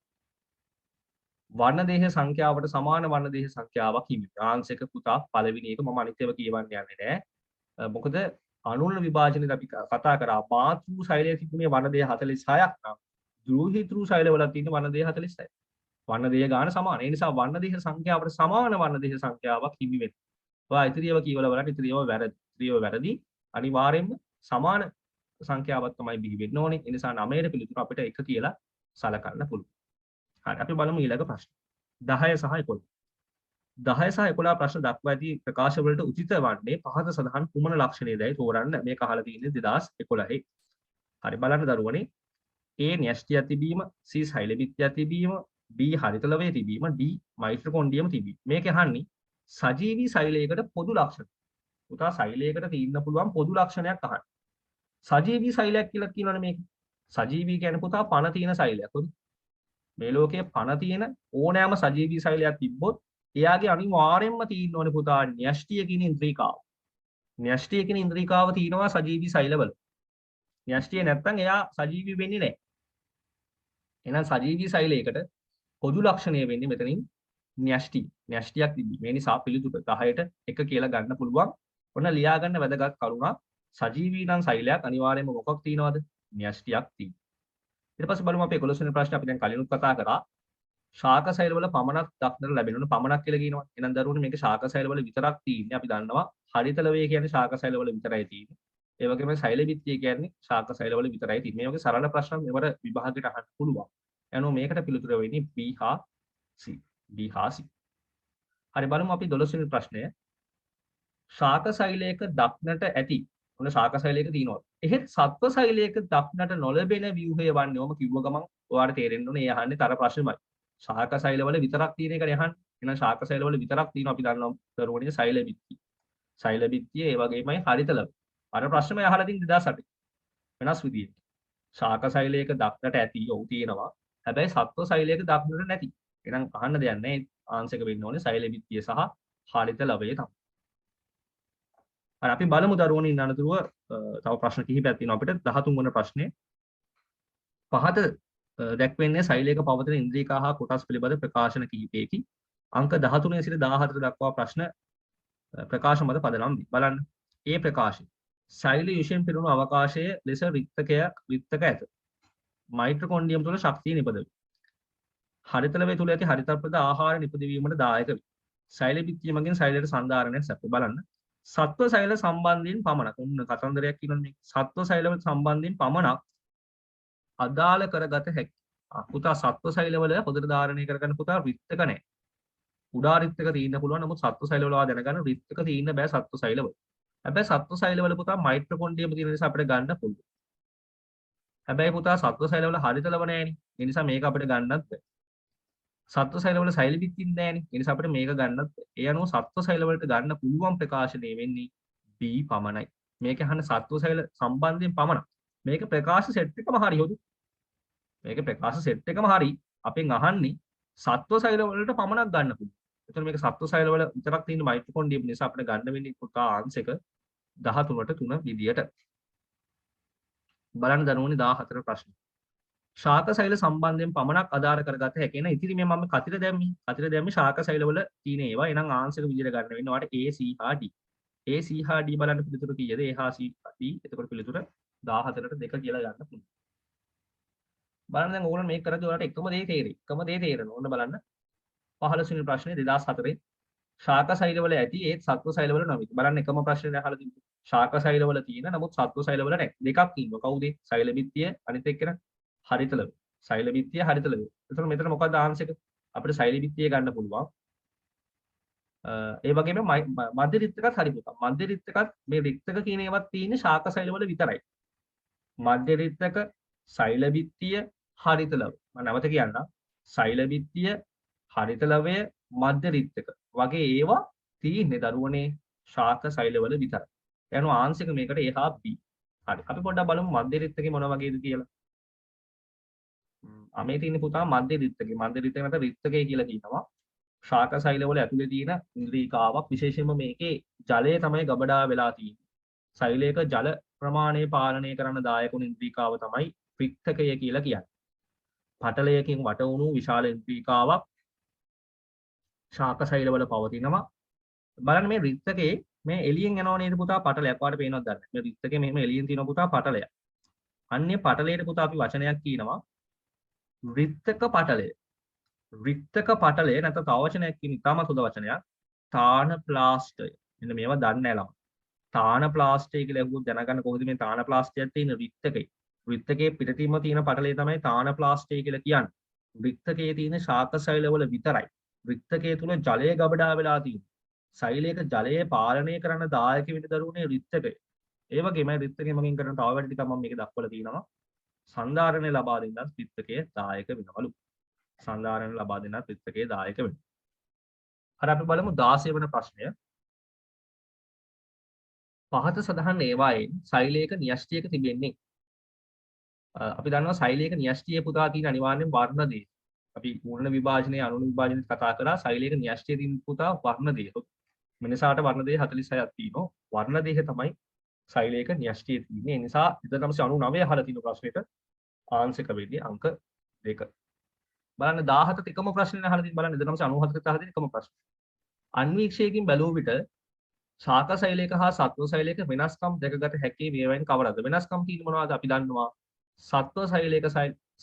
වර්ණ දේහ සංඛ්‍යාවට සමාන වර්ණ දේහ සංඛ්‍යාවක් හිමි. ආංශික පුතා පළවෙනි එක මම අනිත් ඒවා කියවන්න යන්නේ නැහැ. මොකද අනුන විභාජනයේ අපි කතා කරා මාතෘ සෛලයේ තිබුණේ වර්ණ දේහ 46ක් නම් දූහිතෘ සෛලවල තියෙන වර්ණ දේහ 46යි. වර්ණ දේහ ගාන සමාන. ඒ නිසා වර්ණ දේහ සංඛ්‍යාවට සමාන වර්ණ දේහ සංඛ්‍යාවක් හිමි වෙනවා. ඔයා ඉතිරියව කියවලා බලන්න ඉතිරියව වැරදි. ඉතිරියව වැරදි. අනිවාර්යයෙන්ම සමාන සංඛ්‍යාවක් තමයි බිහි වෙන්න ඕනේ. ඒ නිසා 9ට පිළිතුර අපිට 1 කියලා සලකන්න පුළුවන්. හරි අපි බලමු ඊළඟ ප්‍රශ්න 10 සහ 11. 10 සහ 11 ප්‍රශ්න දක්වා ඇති ප්‍රකාශ වලට උචිත වන්නේ පහත සඳහන් කුමන ලක්ෂණයේදයි තෝරන්න. මේක අහලා තියෙන්නේ 2011. හරි බලන්න දරුවනේ A න්‍යෂ්ටිය තිබීම, C සෛල බිත්තිය තිබීම, B හරිත ලවයේ තිබීම, D මයිටොකොන්ඩ්‍රියම් තිබීම. මේක අහන්නේ සජීවී සෛලයකට පොදු ලක්ෂණ. පුතා සෛලයකට තියෙන්න පුළුවන් පොදු ලක්ෂණයක් අහන්න. සජීවී සෛලයක් කියලා කියනවනේ මේක. සජීවී කියන්නේ පුතා පණ තියෙන සෛලයක්. හොඳ මේ ලෝකයේ පණ තියෙන ඕනෑම සජීවී සෛලයක් තිබ්බොත් එයාගේ අනිවාර්යෙන්ම තියෙන්න ඕනේ පුතා න්‍යෂ්ටිය කියන ඉන්ද්‍රිකාව. න්‍යෂ්ටිය කියන ඉන්ද්‍රිකාව තියෙනවා සජීවී සෛලවල. න්‍යෂ්ටිය නැත්නම් එයා සජීවී වෙන්නේ නැහැ. එහෙනම් සජීවී සෛලයකට පොදු ලක්ෂණය වෙන්නේ මෙතනින් න්‍යෂ්ටි. න්‍යෂ්ටියක් තිබීම. මේ නිසා පිළිතුර 10ට 1 කියලා ගන්න පුළුවන්. ඔන්න ලියා ගන්න වැදගත් කරුණක්. සජීවී නම් සෛලයක් අනිවාර්යයෙන්ම මොකක් තියෙනවද? න්‍යෂ්ටියක් තියෙනවා. ඊට පස්සේ බලමු අපි 11 වෙනි ප්‍රශ්නේ අපි දැන් කලිනුත් කතා කරා. ශාක සෛල වල පමණක් දක්නට ලැබෙනවා. පමණක් කියලා කියනවා. එහෙනම් දරුවනේ මේක ශාක සෛල වල විතරක් තියෙන්නේ. අපි දන්නවා හරිත ලවය කියන්නේ ශාක සෛල වල විතරයි තියෙන්නේ. ඒ වගේම සෛල බිත්තිය කියන්නේ ශාක සෛල වල විතරයි තියෙන්නේ. මේ වගේ සරල ප්‍රශ්න මෙවර විභාගයට අහන්න පුළුවන්. එනෝ මේකට පිළිතුර වෙන්නේ B හා C. B හා C. හරි බලමු අපි 12 වෙනි ප්‍රශ්නය. ශාක සෛලයක දක්නට ඇති ඔන්න ශාක සෛලයක තියෙනවා. එහෙත් සත්ව සෛලයක දක්නට නොලැබෙන ව්‍යුහය වන්නේ ඔම කිව්ව ගමන් ඔයාලට තේරෙන්න ඕනේ ඒ අහන්නේ තර ප්‍රශ්නෙමයි. ශාක සෛලවල විතරක් තියෙන එකනේ අහන්නේ. එහෙනම් ශාක සෛලවල විතරක් තියෙනවා අපි දන්නවා දරුවනේ සෛල බිත්ති. සෛල බිත්තිය ඒ වගේමයි හරිත ලබ. අර ප්‍රශ්නම අහලා තියෙන 2008. වෙනස් විදියට. ශාක සෛලයක දක්නට ඇති ඔව් තියෙනවා. හැබැයි සත්ව සෛලයක දක්නට නැති. එහෙනම් අහන්න දෙයක් නැහැ. ආන්සර් එක වෙන්න ඕනේ සෛල බිත්තිය සහ හරිත ලබය තමයි. අපි බලමු දරුවනේ ඉන්න අනතුරුව තව ප්‍රශ්න කිහිපයක් තියෙනවා අපිට 13 වන ප්‍රශ්නේ. පහත දැක්වෙන්නේ සෛලයක පවතින ඉන්ද්‍රියකා හා කොටස් පිළිබඳ ප්‍රකාශන කිහිපයකි. අංක 13 සිට 14 දක්වා ප්‍රශ්න ප්‍රකාශ මත පදනම් වේ. බලන්න. ඒ ප්‍රකාශය සෛල යුෂයෙන් පිරුණු අවකාශයේ ලෙස රික්තක ඇත. මයිටොකොන්ඩ්‍රියම් තුළ ශක්තිය නිපදවේ. හරිතලවේ තුළ ඇති හරිතප්‍රද ආහාර නිපදවීමට දායක වේ. සෛල බිත්තිය මගින් සෛලයට සංධාරණයක් සැපේ. බලන්න. සත්ව සෛල සම්බන්ධයෙන් පමණක් ඔන්න කතන්දරයක් කියනවා මේ සත්ව සෛල සම්බන්ධයෙන් පමණක් අදාළ කරගත හැකි. පුතා සත්ව සෛලවල හොඳට ධාරණය කරගන්න පුතා රික්තක නැහැ. උඩා රික්තක තියෙන්න පුළුවන් නමුත් සත්ව සෛලවල දැනගන්න රික්තක තියෙන්න බෑ සත්ව සෛලවල. හැබැයි සත්ව සෛලවල පුතා මයිටොකොන්ඩ්‍රියම් තියෙන නිසා අපිට ගන්න පුළුවන්. හැබැයි පුතා සත්ව සෛලවල හරිතලව නැහැනේ. ඒ නිසා මේක අපිට ගන්නත් බෑ. සත්ව සෛලවල සෛල බිත්තිත් නැහැනේ. ඒ නිසා අපිට මේක ගන්නත් බෑ. ඒ අනුව සත්ව සෛලවලට ගන්න පුළුවන් ප්‍රකාශනය වෙන්නේ B පමණයි. මේක අහන්න සත්ව සෛල සම්බන්ධයෙන් පමණක්. මේක ප්‍රකාශ සෙට් එකම හරි හොදු. මේක ප්‍රකාශ සෙට් එකම හරි. අපෙන් අහන්නේ සත්ව සෛල වලට පමණක් ගන්න පුළුවන්. එතකොට මේක සත්ව සෛල වල විතරක් තියෙන මයිටොකොන්ඩ්‍රියම් නිසා අපිට ගන්න වෙන්නේ පුතා ආන්සර් එක 13ට 3 විදියට. බලන්න දරුවනේ 14 ප්‍රශ්න. ශාක සෛල සම්බන්ධයෙන් පමණක් අදාළ කරගත හැකි න ඉතිරි මේ මම කතිර දැම්මේ. කතිර දැම්මේ ශාක සෛල වල තියෙන ඒවා. එහෙනම් ආන්සර් එක විදියට ගන්න වෙන්නේ ඔයාලට A C හා D. A C හා D බලන්න පිළිතුර කීයද? A හා C D. එතකොට පිළිතුර 14ට 2 කියලා ගන්න පුළුවන්. බලන්න දැන් ඕගොල්ලෝ මේක කරද්දී ඔයාලට එකම දේ තේරෙයි. එකම දේ තේරෙනවා. ඔන්න බලන්න. 15 වෙනි ප්‍රශ්නේ 2004 ශාක සෛලවල ඇති ඒත් සත්ව සෛලවල නොවේ. බලන්න එකම ප්‍රශ්නේ අහලා තිබුණා. ශාක සෛලවල තියෙන නමුත් සත්ව සෛලවල නැහැ. දෙකක් ඉන්නවා. කවුද? සෛල බිත්තිය අනිත් එක්කන හරිතලව. සෛල බිත්තිය හරිතලව. එතකොට මෙතන මොකක්ද ආන්සර් එක? අපිට සෛල බිත්තිය ගන්න පුළුවන්. ඒ වගේම මධ්‍ය රික්තකත් හරි පුතා. මධ්‍ය රික්තකත් මේ රික්තක කියන ඒවාත් තියෙන්නේ ශාක සෛලවල විතරයි. මධ්‍ය රික්තක සෛල බිත්තිය හරිතලව. මම නැවත කියන්නම්. සෛල බිත්තිය හරිතලවය මධ්‍ය රික්තක වගේ ඒවා තියෙන්නේ දරුවනේ ශාක සෛලවල විතරයි. යනවා ආන්සර් එක මේකට A හා B. හරි. අපි පොඩ්ඩක් බලමු මධ්‍ය රික්තකේ මොන වගේද කියලා. මේ තියෙන පුතා මධ්‍ය රික්තකේ. මධ්‍ය රික්තක නැත්නම් රික්තකේ කියලා කියනවා. ශාක සෛලවල ඇතුලේ තියෙන ඉන්ද්‍රිකාවක් විශේෂයෙන්ම මේකේ ජලය තමයි ගබඩා වෙලා තියෙන්නේ. සෛලයක ජල ප්‍රමාණය පාලනය කරන දායක වුණු ඉන්ද්‍රිකාව තමයි රික්තකය කියලා කියන්නේ. පටලයකින් වට වුණු විශාල ඉන්ද්‍රිකාවක් ශාක සෛලවල පවතිනවා. බලන්න මේ රික්තකේ මේ එළියෙන් යනවා නේද පුතා පටලයක් වාට පේනවද දන්නේ. මේ රික්තකේ මෙහෙම එළියෙන් තියෙන පුතා පටලයක්. අන්නේ පටලයට පුතා අපි වචනයක් කියනවා රික්තක පටලය. රික්තක පටලය නැත්නම් තව වචනයක් කියන ඉතාමත් හොඳ වචනයක් තාන ප්ලාස්ටය. මෙන්න මේවා දන්නේ නැහැ ළම. තාන ප්ලාස්ටය කියලා අහුවොත් දැනගන්න කොහොමද මේ තාන ප්ලාස්ටයක් තියෙන රික්තකේ. රික්තකේ පිටතින්ම තියෙන පටලය තමයි තාන ප්ලාස්ටය කියලා කියන්නේ. රික්තකයේ තියෙන ශාක සෛලවල විතරයි. රික්තකයේ තුල ජලය ගබඩා වෙලා තියෙනවා. සෛලයක ජලය පාලනය කරන දායක වෙන දරුවනේ රික්තකය. ඒ වගේම රික්තකයේ මගින් කරන තව වැඩ ටිකක් මම මේක දක්වලා තියෙනවා. සංධාරණය ලබා දෙන්නත් රික්තකයේ දායක වෙනවලු. සංධාරණය ලබා දෙන්නත් රික්තකයේ දායක වෙනවා. හරි අපි බලමු 16 වෙනි ප්‍රශ්නය. පහත සඳහන් ඒවායින් සෛලයක න්‍යෂ්ටියක තිබෙන්නේ. අපි දන්නවා සෛලයක න්‍යෂ්ටියේ පුතා තියෙන අනිවාර්යෙන් වර්ණ දේ. අපි පූර්ණ විභාජනයේ අනුන විභාජනයේ කතා කරා සෛලයක න්‍යෂ්ටියේ තියෙන පුතා වර්ණ දේ. මිනිසාට වර්ණ දේ 46ක් තියෙනවා. වර්ණ දේහ තමයි සෛලයක න්‍යෂ්ටියේ තියෙන්නේ. ඒ නිසා 1999 අහලා තියෙන ප්‍රශ්නෙට ආන්සර් එක වෙන්නේ අංක 2. බලන්න 17ත් එකම ප්‍රශ්නේ අහලා තියෙන බලන්න 1997ත් අහලා තියෙන එකම ප්‍රශ්න. අන්වීක්ෂයකින් බැලුව විට ශාක සෛලයක හා සත්ව සෛලයක වෙනස්කම් දැකගත හැකි මේවායින් කවරද? වෙනස්කම් කියන්නේ මොනවද? අපි දන්නවා සත්ව සෛලයක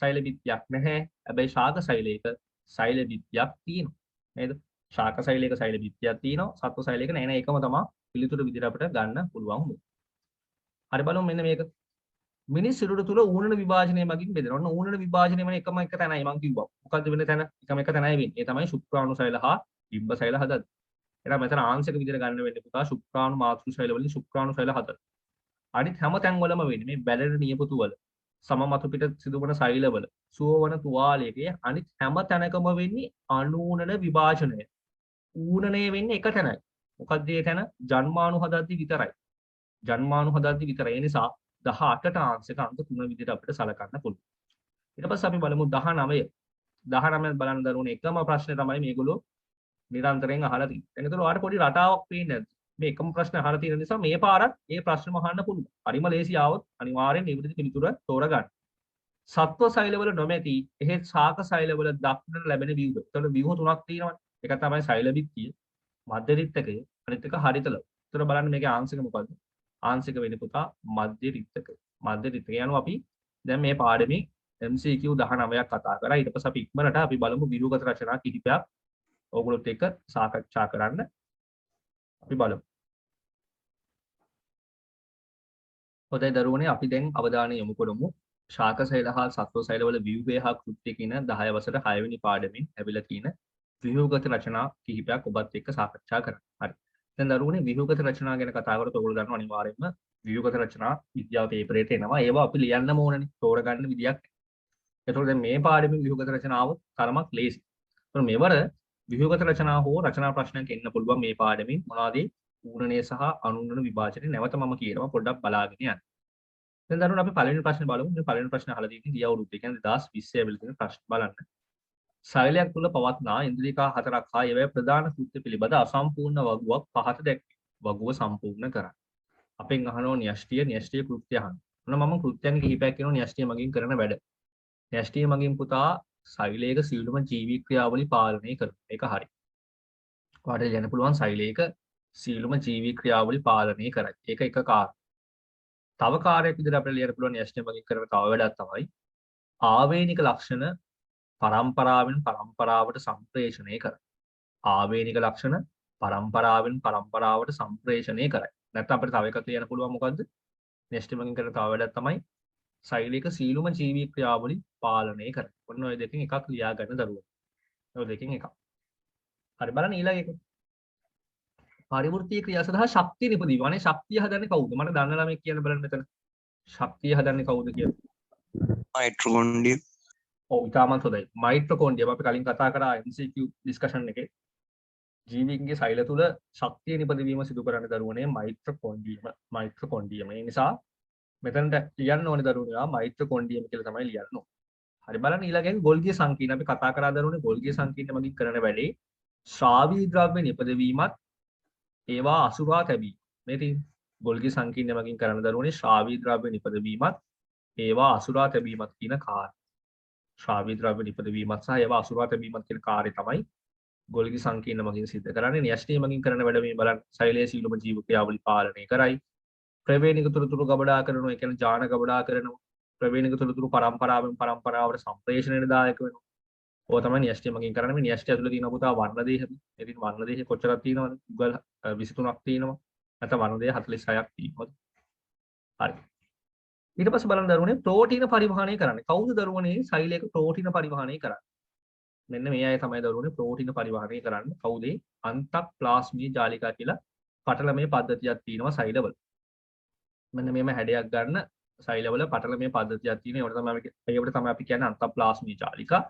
සෛල බිත්තියක් නැහැ. හැබැයි ශාක සෛලයක සෛල බිත්තියක් තියෙනවා. නේද? ශාක සෛලයක සෛල බිත්තියක් තියෙනවා. සත්ව සෛලයක නැහැ. නෑ ඒකම තමයි පිළිතුරු විදිහට අපිට ගන්න පුළුවන් උනේ. හරි බලමු මෙන්න මේක. මිනිස් සිරුර තුල ඌනන විභාජනය මගින් බෙදෙනවා. ඔන්න ඌනන විභාජනය වෙන එක තැනයි මම කිව්වා. මොකද්ද වෙන තැන? එකම එක තැනයි වෙන්නේ. ඒ තමයි ශුක්‍රාණු සෛල හා ඩිම්බ සෛල හදන්නේ. එහෙනම් මෙතන ආංශික විදිහට ගන්න වෙන්නේ පුතා ශුක්‍රාණු මාතෘ ශෛල වලින් ශුක්‍රාණු ශෛල 4. අනිත් හැම තැන්වලම වෙන්නේ මේ බැලෙන නියපොතු වල සම මතු පිට සිදුවන ශෛලවල සුවවන තුවාලයකේ අනිත් හැම තැනකම වෙන්නේ අනූනන විභාජනය. ඌනණය වෙන්නේ එක තැනයි. මොකක්ද ඒ තැන? ජන්මාණු හදද්දි විතරයි. ජන්මාණු හදද්දි විතරයි. ඒ නිසා 18ට ආංශික අංක 3 විදිහට අපිට සලකන්න පුළුවන්. ඊට පස්සේ අපි බලමු 19. 19 බලන්න දරුවනේ එකම ප්‍රශ්නේ තමයි මේගොල්ලෝ නිරන්තරයෙන් අහලා තියෙන්නේ. දැන් ඒතකොට ඔයාලට පොඩි රටාවක් පේන්නේ නැද්ද? මේ එකම ප්‍රශ්නේ අහලා තියෙන නිසා මේ පාරත් ඒ ප්‍රශ්නම අහන්න පුළුවන්. හරිම ලේසි ආවොත් අනිවාර්යෙන් නිවැරදි පිළිතුර තෝරගන්න. සත්ව සෛලවල නොමැති එහෙත් ශාක සෛලවල දක්නට ලැබෙන ව්‍යුහ. ඒතකොට ව්‍යුහ තුනක් තියෙනවානේ. එක තමයි සෛල බිත්තිය, මධ්‍ය රික්තකය, අනිත් එක හරිතල. ඒතකොට බලන්න මේකේ ආංශික මොකද්ද? ආංශික වෙන්නේ පුතා මධ්‍ය රික්තකය. මධ්‍ය රික්තකය යනවා අපි දැන් මේ පාඩමේ MCQ 19ක් කතා කරා. ඊට පස්සේ අපි ඉක්මනට අපි බලමු ව්‍යුහගත රචනා කිහිපයක් ඕගොල්ලොත් එක්ක සාකච්ඡා කරන්න අපි බලමු. හොඳයි දරුවනේ අපි දැන් අවධානය යොමු කරමු ශාක සෛල හා සත්ව සෛලවල ව්‍යුහය හා කෘත්‍ය කියන 10 වසර 6 වෙනි පාඩමෙන් ලැබිලා තියෙන ව්‍යුහගත රචනා කිහිපයක් ඔබත් එක්ක සාකච්ඡා කරන්න. හරි. දැන් දරුවනේ ව්‍යුහගත රචනා ගැන කතා කරද්දී ඔයගොල්ලෝ දන්නවා අනිවාර්යයෙන්ම ව්‍යුහගත රචනා විද්‍යාව පේපරේට එනවා. ඒවා අපි ලියන්නම ඕනනේ. තෝරගන්න විදියක්. ඒතකොට දැන් මේ පාඩමේ ව්‍යුහගත රචනාව තරමක් ලේසි. ඒතකොට මෙවර ව්‍යුහගත රචනා හෝ රචනා ප්‍රශ්නයක් එන්න පුළුවන් මේ පාඩමින් මොනවාද ඌනණය සහ අනුන්නන විභාජනය නැවත මම කියනවා පොඩ්ඩක් බලාගෙන යන්න. දැන් දරුවනේ අපි පළවෙනි ප්‍රශ්නේ බලමු. මේ පළවෙනි ප්‍රශ්නේ අහලා තියෙන්නේ ගිය අවුරුද්ද. ඒ කියන්නේ 2020 ඇවිල්ලා තියෙන ප්‍රශ්න බලන්න. සෛලයක් තුල පවත්නා ඉන්ද්‍රියකා 4ක් හා ඒවැය ප්‍රධාන කෘත්‍ය පිළිබඳ අසම්පූර්ණ වගුවක් පහත දැක්වේ. වගුව සම්පූර්ණ කරන්න. අපෙන් අහනවා න්‍යෂ්ටිය කෘත්‍ය අහන්න. මොන මම කෘත්‍යයන් කිහිපයක් කියනවා න්‍යෂ්ටිය මගින් කරන වැඩ. න්‍යෂ්ටිය මගින් පුතා සෛලයක සියලුම ජීවී ක්‍රියාවලි පාලනය කරනවා. ඒක හරි. ඔයාලට ලියන්න පුළුවන් සෛලයක සියලුම ජීවී ක්‍රියාවලි පාලනය කරයි. ඒක එක කාර්යයක්. තව කාර්යයක් විදිහට අපිට ලියන්න පුළුවන් න්‍යෂ්ටිය මගින් කරන තව වැඩක් තමයි ආවේනික ලක්ෂණ පරම්පරාවෙන් පරම්පරාවට සම්ප්‍රේෂණය කරයි. ආවේනික ලක්ෂණ පරම්පරාවෙන් පරම්පරාවට සම්ප්‍රේෂණය කරයි. නැත්නම් අපිට තව එකක් ලියන්න පුළුවන් මොකද්ද? න්‍යෂ්ටිය මගින් කරන තව වැඩක් තමයි සෛලයක සීලුම ජීවී ක්‍රියාවලි පාලනය කරයි. ඔන්න ඔය දෙකෙන් එකක් ලියා ගන්න දරුවෝ. ඔය දෙකෙන් එකක්. හරි බලන්න ඊළඟ එක. පරිවෘත්තීය ක්‍රියා සඳහා ශක්තිය නිපදවීම. අනේ ශක්තිය හදන්නේ කවුද? මට දන්න ළමෙක් කියන්න බලන්න මෙතන. ශක්තිය හදන්නේ කවුද කියලා. මයිට්‍රොකොන්ඩ්‍රිය. ඔව් ඉතාමත් හොඳයි. මයිට්‍රොකොන්ඩ්‍රියම් අපි කලින් කතා කරා MCQ ඩිස්කෂන් එකේ. ජීවීන්ගේ සෛල තුල ශක්තිය නිපදවීම සිදු කරන දරුවනේ මයිට්‍රොකොන්ඩ්‍රියම්. ඒ නිසා මෙතනට ලියන්න ඕනේ දරුවනේ මයිට්‍රොකොන්ඩ්‍රියම් කියලා තමයි ලියන්න ඕනේ. හරි බලන්න ඊළඟෙන් ගොල්ගිය සංකීර්ණ අපි කතා කරා දරුවනේ ගොල්ගිය සංකීර්ණ මගින් කරන වැඩේ ශ්‍රාවී ද්‍රව්‍ය නිපදවීමත් ඒවා අසුරා තැබීම. මේ තියෙන ගොල්ගිය සංකීර්ණ මගින් කරන දරුවනේ ශ්‍රාවී ද්‍රව්‍ය නිපදවීමත් ඒවා අසුරා තැබීමත් කියන කාර්ය. ශ්‍රාවී ද්‍රව්‍ය නිපදවීමත් සහ ඒවා අසුරා තැබීමත් කියන කාර්යය තමයි ගොල්ගිය සංකීර්ණ මගින් සිද්ධ කරන්නේ. න්‍යෂ්ටිය මගින් කරන වැඩ මේ බලන්න සෛලයේ සීලම ජීව ක්‍රියාවලි පාලනය කරයි. ප්‍රවේණික තොරතුරු ගබඩා කරනවා. ඒ කියන්නේ ජාන ගබඩා කරනවා. ප්‍රවේණික තොරතුරු පරම්පරාවෙන් පරම්පරාවට සම්ප්‍රේෂණයට දායක වෙනවා. ඕක තමයි න්‍යෂ්ටිය මගින් කරන්නේ. මේ න්‍යෂ්ටිය ඇතුළේ තියෙන පුතා වර්ණ දේහ. ඉතින් වර්ණ දේහ කොච්චරක් තියෙනවද? යුගල් 23ක් තියෙනවා. නැත්නම් වර්ණ දේහ 46ක් තියෙනවා. හරි. ඊට පස්සේ බලන්න දරුවනේ ප්‍රෝටීන පරිවහනය කරන්නේ. කවුද දරුවනේ සෛලයක ප්‍රෝටීන පරිවහනය කරන්නේ? මෙන්න මේ අය තමයි දරුවනේ ප්‍රෝටීන පරිවහනය කරන්නේ. කවුද? අන්තප්ලාස්මීය ජාලිකා කියලා පටලමේ පද්ධතියක් තියෙනවා සෛලවල. මෙන්න මේම හැඩයක් ගන්න සෛලවල පටලමේ පද්ධතියක් තියෙනවා. ඒකට තමයි අපි කියන්නේ අන්තප්ලාස්මීය ජාලිකා.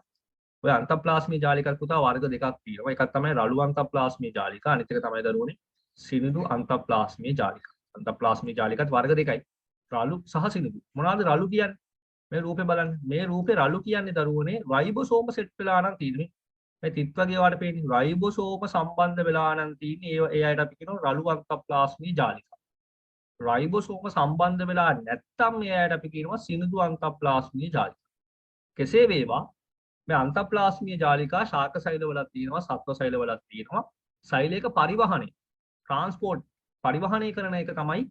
ඔය අන්තප්ලාස්මීය ජාලිකා පුතා වර්ග දෙකක් තියෙනවා. එකක් තමයි රළු අන්තප්ලාස්මීය ජාලිකා. අනිත් එක තමයි දරුවනේ සිනිඳු අන්තප්ලාස්මීය ජාලිකා. අන්තප්ලාස්මීය ජාලිකාත් වර්ග දෙකයි. රළු සහ සිනිඳු. මොනවාද රළු කියන්නේ? මේ රූපේ බලන්න. මේ රූපේ රළු කියන්නේ දරුවනේ රයිබෝසෝම සෙට් වෙලා නම් තියෙන්නේ. මේ තිත් වගේ වාට පේන්නේ රයිබෝසෝම සම්බන්ධ වෙලා නම් තියෙන්නේ. ඒ අයට අපි කියනවා රළු අන්තප්ලාස්මීය ජාලිකා. රයිබෝසෝම සම්බන්ධ වෙලා නැත්නම් මේ අයට අපි කියනවා සිනිඳු අන්තප්ලාස්මීය ජාලිකා. කෙසේ වේවා මේ අන්තප්ලාස්මීය ජාලිකා ශාක සෛලවලත් තියෙනවා, සත්ව සෛලවලත් තියෙනවා. සෛලයක පරිවහණය, ට්‍රාන්ස්පෝර්ට් පරිවහණය කරන එක තමයි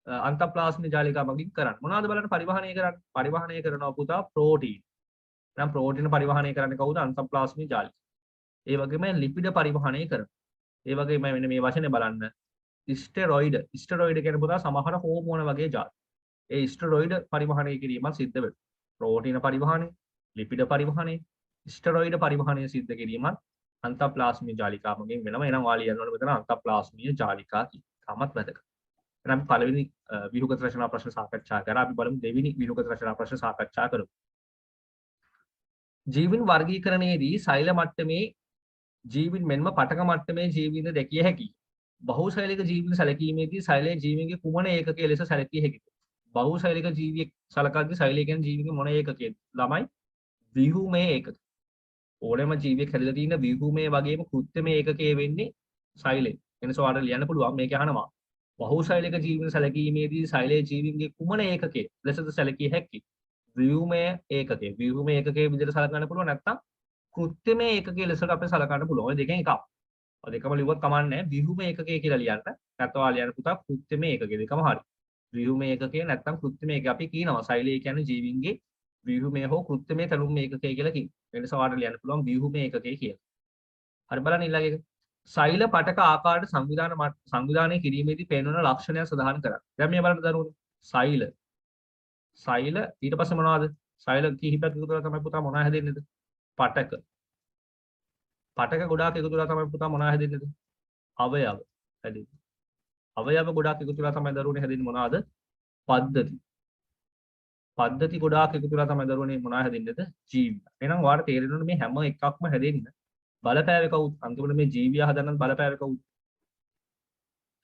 අන්තප්ලාස්මීය ජාලිකා මගින් කරන්නේ. මොනවද බලන්න පරිවහණය කරන්නේ? පරිවහණය කරනවා පුතා ප්‍රෝටීන්. දැන් ප්‍රෝටීන පරිවහණය කරන්නේ කවුද? අන්තප්ලාස්මීය ජාලිකා. ඒ වගේම ලිපිඩ පරිවහණය කරනවා. ඒ වගේම මෙන්න මේ වචනේ බලන්න. ස්ටෙරොයිඩ්. ස්ටෙරොයිඩ් කියන්නේ පුතා සමහර හෝමෝන වගේ જાති. ඒ ස්ටෙරොයිඩ් පරිවහණය කිරීම සිද්ධ වෙනවා. ප්‍රෝටීන පරිවහණය, ලිපිඩ පරිවහණය, ස්ටෙරොයිඩ් පරිවහණය සිද්ධ කිරීමත් අන්තප්ලාස්මීය ජාලිකා මගින් වෙනවා. එහෙනම් ඔයාලා ලියන්න ඕනේ මෙතන අන්තප්ලාස්මීය ජාලිකා කියලා. තාමත් වැදගත්. එහෙනම් පළවෙනි ව්‍යුහගත රචනා ප්‍රශ්න සාකච්ඡා කරා. අපි බලමු දෙවෙනි ව්‍යුහගත රචනා ප්‍රශ්න සාකච්ඡා කරමු. ජීවීන් වර්ගීකරණයේදී සෛල මට්ටමේ ජීවීන් මෙන්ම පටක මට්ටමේ ජීවීන් දැකිය හැකියි. බහුශෛලික ජීවීන් සැලකීමේදී සෛලයේ ජීවීන්ගේ කුමන ඒකකයේ ලෙස සැලකිය හැකිද? බහුශෛලික ජීවියෙක් සලකද්දී සෛලය කියන්නේ ජීවීන්ගේ මොන ඒකකයේද? ළමයි ව්‍යුහමය ඒකක. ඕනෑම ජීවියෙක් හැදලා තියෙන ව්‍යුහමය වගේම කෘත්‍යමය ඒකකයේ වෙන්නේ සෛලය. එනස ඔයාලට ලියන්න පුළුවන් මේක අහනවා. බහුශෛලික ජීවීන් සැලකීමේදී සෛලයේ ජීවීන්ගේ කුමන ඒකකයේ ලෙසද සැලකිය හැකියි? ව්‍යුහමය ඒකකයේ. ව්‍යුහමය ඒකකයේ විදිහට සලකන්න පුළුවන් නැත්නම් කෘත්‍යමය ඒකකයේ ලෙසට අපි සලකන්න පුළුවන්. ඔය දෙකෙන් එකක්. ඔය දෙකම ලිව්වත් කමක් නැහැ. ව්‍යුහමය ඒකකය කියලා ලියන්න. නැත්නම් ඔයාලා ලියන්න පුතා කෘත්‍යමය ඒකකය දෙකම හරි. ව්‍යුහමය ඒකකය නැත්නම් කෘත්‍යමය ඒකකය අපි කියනවා සෛලය කියන්නේ ජීවීන්ගේ ව්‍යුහමය හෝ කෘත්‍යමය තැනුම් ඒකකය කියලා කියනවා. ඒ නිසා ඔයාලට ලියන්න පුළුවන් ව්‍යුහමය ඒකකය කියලා. හරි බලන්න ඊළඟ එක. සෛල පටක ආකාරයට සංවිධානය කිරීමේදී පෙන්වන ලක්ෂණයක් සඳහන් කරන්න. දැන් මේ බලන්න දරුවනේ. සෛල ඊට පස්සේ මොනවද? සෛල කිහිපයක් එකතු කරලා තමයි පුතා මොනවා හැදෙන්නේද? පටක. පටක ගොඩාක් එකතු කරලා තමයි පුතා මොනවා හැදෙන්නේද? අවයව හැදෙන්නේ. අවයව ගොඩාක් එකතු කරලා තමයි දරුවනේ හැදෙන්නේ මොනවාද? පද්ධති. පද්ධති ගොඩාක් එකතු කරලා තමයි දරුවනේ මොනවා හැදෙන්නේද? ජීවි. එහෙනම් ඔයාලට තේරෙන්න මේ හැම එකක්ම හැදෙන්න බලපෑවේ කවුද? අන්තිමට මේ ජීවියා හදන්න බලපෑවේ කවුද?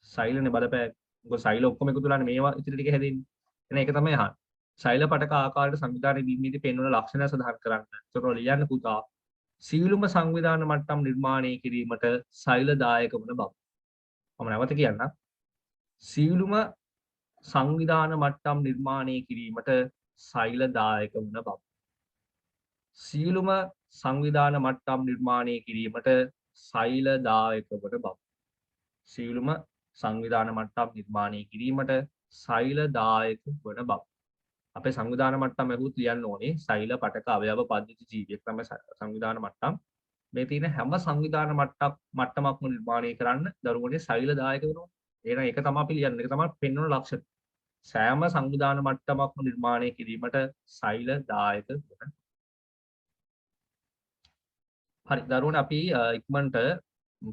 සෛලනේ බලපෑවේ. මොකද සෛල ඔක්කොම එකතු කරලානේ මේවා ඉතිරි ටික හැදෙන්නේ. එහෙනම් ඒක තමයි අහන්නේ. සෛල පටක ආකාරයට සංවිධානය වීමේදී පෙන්වන ලක්ෂණ සඳහන් කරන්න. ඒතකොට ලියන්න පුතා සීලුම සංවිධාන මට්ටම් නිර්මාණය කිරීමට සෛල දායක වන බව. මම නැවත කියන්නම්. සීලුම සංවිධාන මට්ටම් නිර්මාණය කිරීමට සෛල දායක වන බව. සීලුම සංවිධාන මට්ටම් නිර්මාණය කිරීමට සෛල දායක වන බව. සීලුම සංවිධාන මට්ටම් නිර්මාණය කිරීමට සෛල දායක වන බව. අපේ සංවිධාන මට්ටම් ලැබුත් ලියන්න ඕනේ සෛල පටක අවයව පද්ධති ජීවියක් තමයි සංවිධාන මට්ටම්. මේ තියෙන හැම සංවිධාන මට්ටමක්ම නිර්මාණය කරන්න දරුවනේ සෛල දායක වෙනවා. එහෙනම් ඒක තමයි අපි ලියන්නේ. ඒක තමයි පෙන්වන ලක්ෂණ. සෑම සංවිධාන මට්ටමක්ම නිර්මාණය කිරීමට සෛල දායක වෙනවා. හරි දරුවනේ අපි ඉක්මනට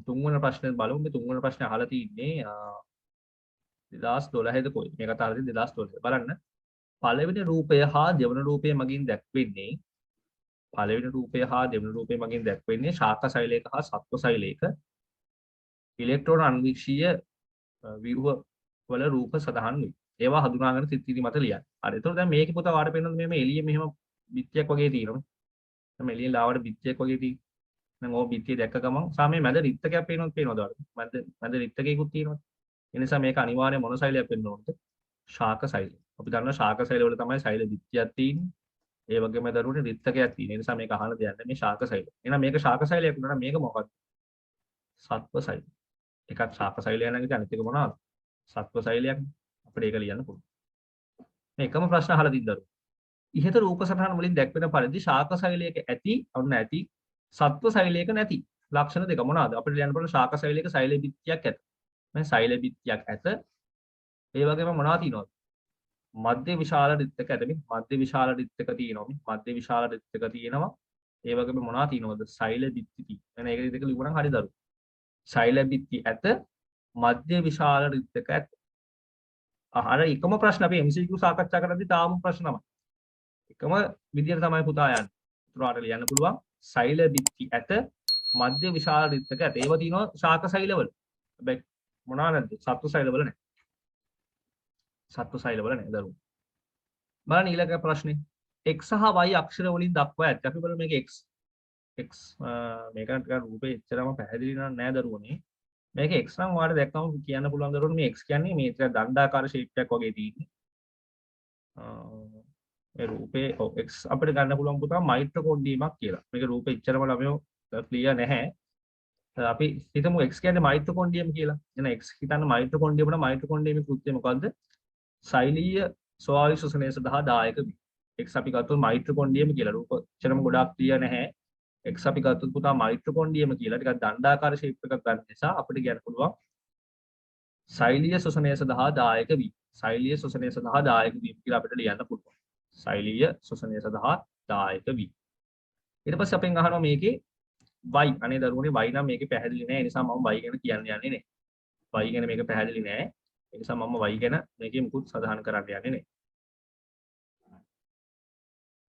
තුන්වෙනි ප්‍රශ්නේ බලමු. මේ තුන්වෙනි ප්‍රශ්නේ අහලා තින්නේ 2012ද කොයි? මේ කතාව හරියට 2012. බලන්න. පළවෙනි රූපය හා දෙවන රූපය මගින් දැක්වෙන්නේ ශාක සෛලයක හා සත්ව සෛලයක ඉලෙක්ට්‍රෝන අන්වික්ෂීය ව්‍යුහ වල රූප සඳහන් වේ. ඒවා හඳුනාගෙන සිතිවිලි මත ලියන්න. හරි. එතකොට දැන් මේකේ පුතා වාට පෙන්නන මේ එළිය මෙහෙම බිත්තියක් වගේ තියෙනවා. දැන් එළියෙන් ලාවට බිත්තියක් වගේ තියෙනවා. දැන් ඕක බිත්තිය දැක්ක ගමන් සාමයේ මැද රිත්තකයක් පේනවද ඔයාලට? මැද රිත්තකයකුත් තියෙනවා. ඒ නිසා මේක අනිවාර්යයෙන් මොන සෛලයක් වෙන්න ඕනද? ශාක සෛලය. අපි දන්නවා ශාක සෛල වල තමයි සෛල බිත්තියක් තියෙන්නේ. ඒ වගේම දරුවනේ රිත්තකයක් තියෙන. ඒ නිසා මේක අහන්න දෙයක් නැහැ මේ ශාක සෛල. එහෙනම් මේක ශාක සෛලයක් වුණා නම් මේක මොකක්ද? සත්ව සෛල. එකක් ශාක සෛලය නැගිට අනිත් එක මොනවාද? සත්ව සෛලයක්. අපිට ඒක ලියන්න පුළුවන්. මේ එකම ප්‍රශ්න අහලා තින්දරු. ඉහත රූප සටහන් වලින් දැක්වෙන පරිදි ශාක සෛලයක ඇති සත්ව සෛලයක නැති ලක්ෂණ දෙක මොනවාද? අපිට ලියන්න පුළුවන් ශාක සෛලයක සෛල බිත්තියක් ඇත. මේ සෛල බිත්තියක් ඇත. ඒ වගේම මොනවා තියෙනවද? මධ්‍ය විශාල රිත්තක ඇතමින් මධ්‍ය විශාල රිත්තක තියෙනවා. මධ්‍ය විශාල රිත්තක තියෙනවා. ඒ වගේම මොනවා තියෙනවද? සෛල බිත්ති තියෙනවා. එහෙනම් ඒක දෙක ලියුණා නම් හරි දරු. සෛල බිත්ති ඇත. මධ්‍ය විශාල රිත්තක ඇත. අර එකම ප්‍රශ්න අපි MCQ සාකච්ඡා කරද්දී තාම ප්‍රශ්න තමයි. එකම විදියට තමයි පුතා යන්නේ. උතුරාට ලියන්න පුළුවන්. සෛල බිත්ති ඇත. මධ්‍ය විශාල රිත්තක ඇත. ඒවා තියෙනවා ශාක සෛලවල. හැබැයි මොනවා නැද්ද? සත්ව සෛලවල නැහැ. සත්ව සෛලවල නැහැ දරුවෝ. බලන්න ඊළඟ ප්‍රශ්නේ. x සහ y අක්ෂර වලින් දක්වා ඇත. අපි බලමු මේක x මේක නිකන් රූපේ එච්චරම පැහැදිලි නෑ දරුවෝනේ. මේක x නම් ඔයාලට දැක්කම කියන්න පුළුවන් දරුවෝනේ මේ x කියන්නේ මේ දණ්ඩාකාර ෂේප් එකක් වගේ තියෙන්නේ. මේ රූපේ x අපිට ගන්න පුළුවන් පුතා මයිටොකොන්ඩ්‍රියමක් කියලා. මේක රූපේ එච්චරම ළමයෝ ක්ලියර් නැහැ. අපි හිතමු x කියන්නේ මයිටොකොන්ඩ්‍රියම් කියලා. එහෙනම් x හිතන්න මයිටොකොන්ඩ්‍රියම නම් මයිටොකොන්ඩ්‍රියමේ කෘත්‍යය මොකද්ද? සෛලීය ස්වායු ශ්වසනය සඳහා දායක වේ. x අපි ගත්තොත් මයිටොකොන්ඩ්‍රියම කියලා. රූප එච්චරම ගොඩාක් ක්ලියර් නැහැ. x අපි ගත්තොත් පුතා මයිටොකොන්ඩ්‍රියම කියලා ටිකක් දණ්ඩාකාර ෂේප් එකක් ගන්න නිසා අපිට කියන්න පුළුවන් සෛලීය ශ්වසනය සඳහා දායක වේ. සෛලීය ශ්වසනය සඳහා දායක වීම කියලා අපිට ලියන්න පුළුවන්. සෛලීය ශ්වසනය සඳහා දායක වී. ඊට පස්සේ අපෙන් අහනවා මේකේ y අනේ දරුවනේ y නම් මේකේ පැහැදිලි නෑ. ඒ නිසා මම y ගැන කියන්න යන්නේ නෑ. y ගැන මේක පැහැදිලි නෑ. ඒ නිසා මම y ගැන මේකේ මුකුත් සඳහන් කරන්න යන්නේ නෑ.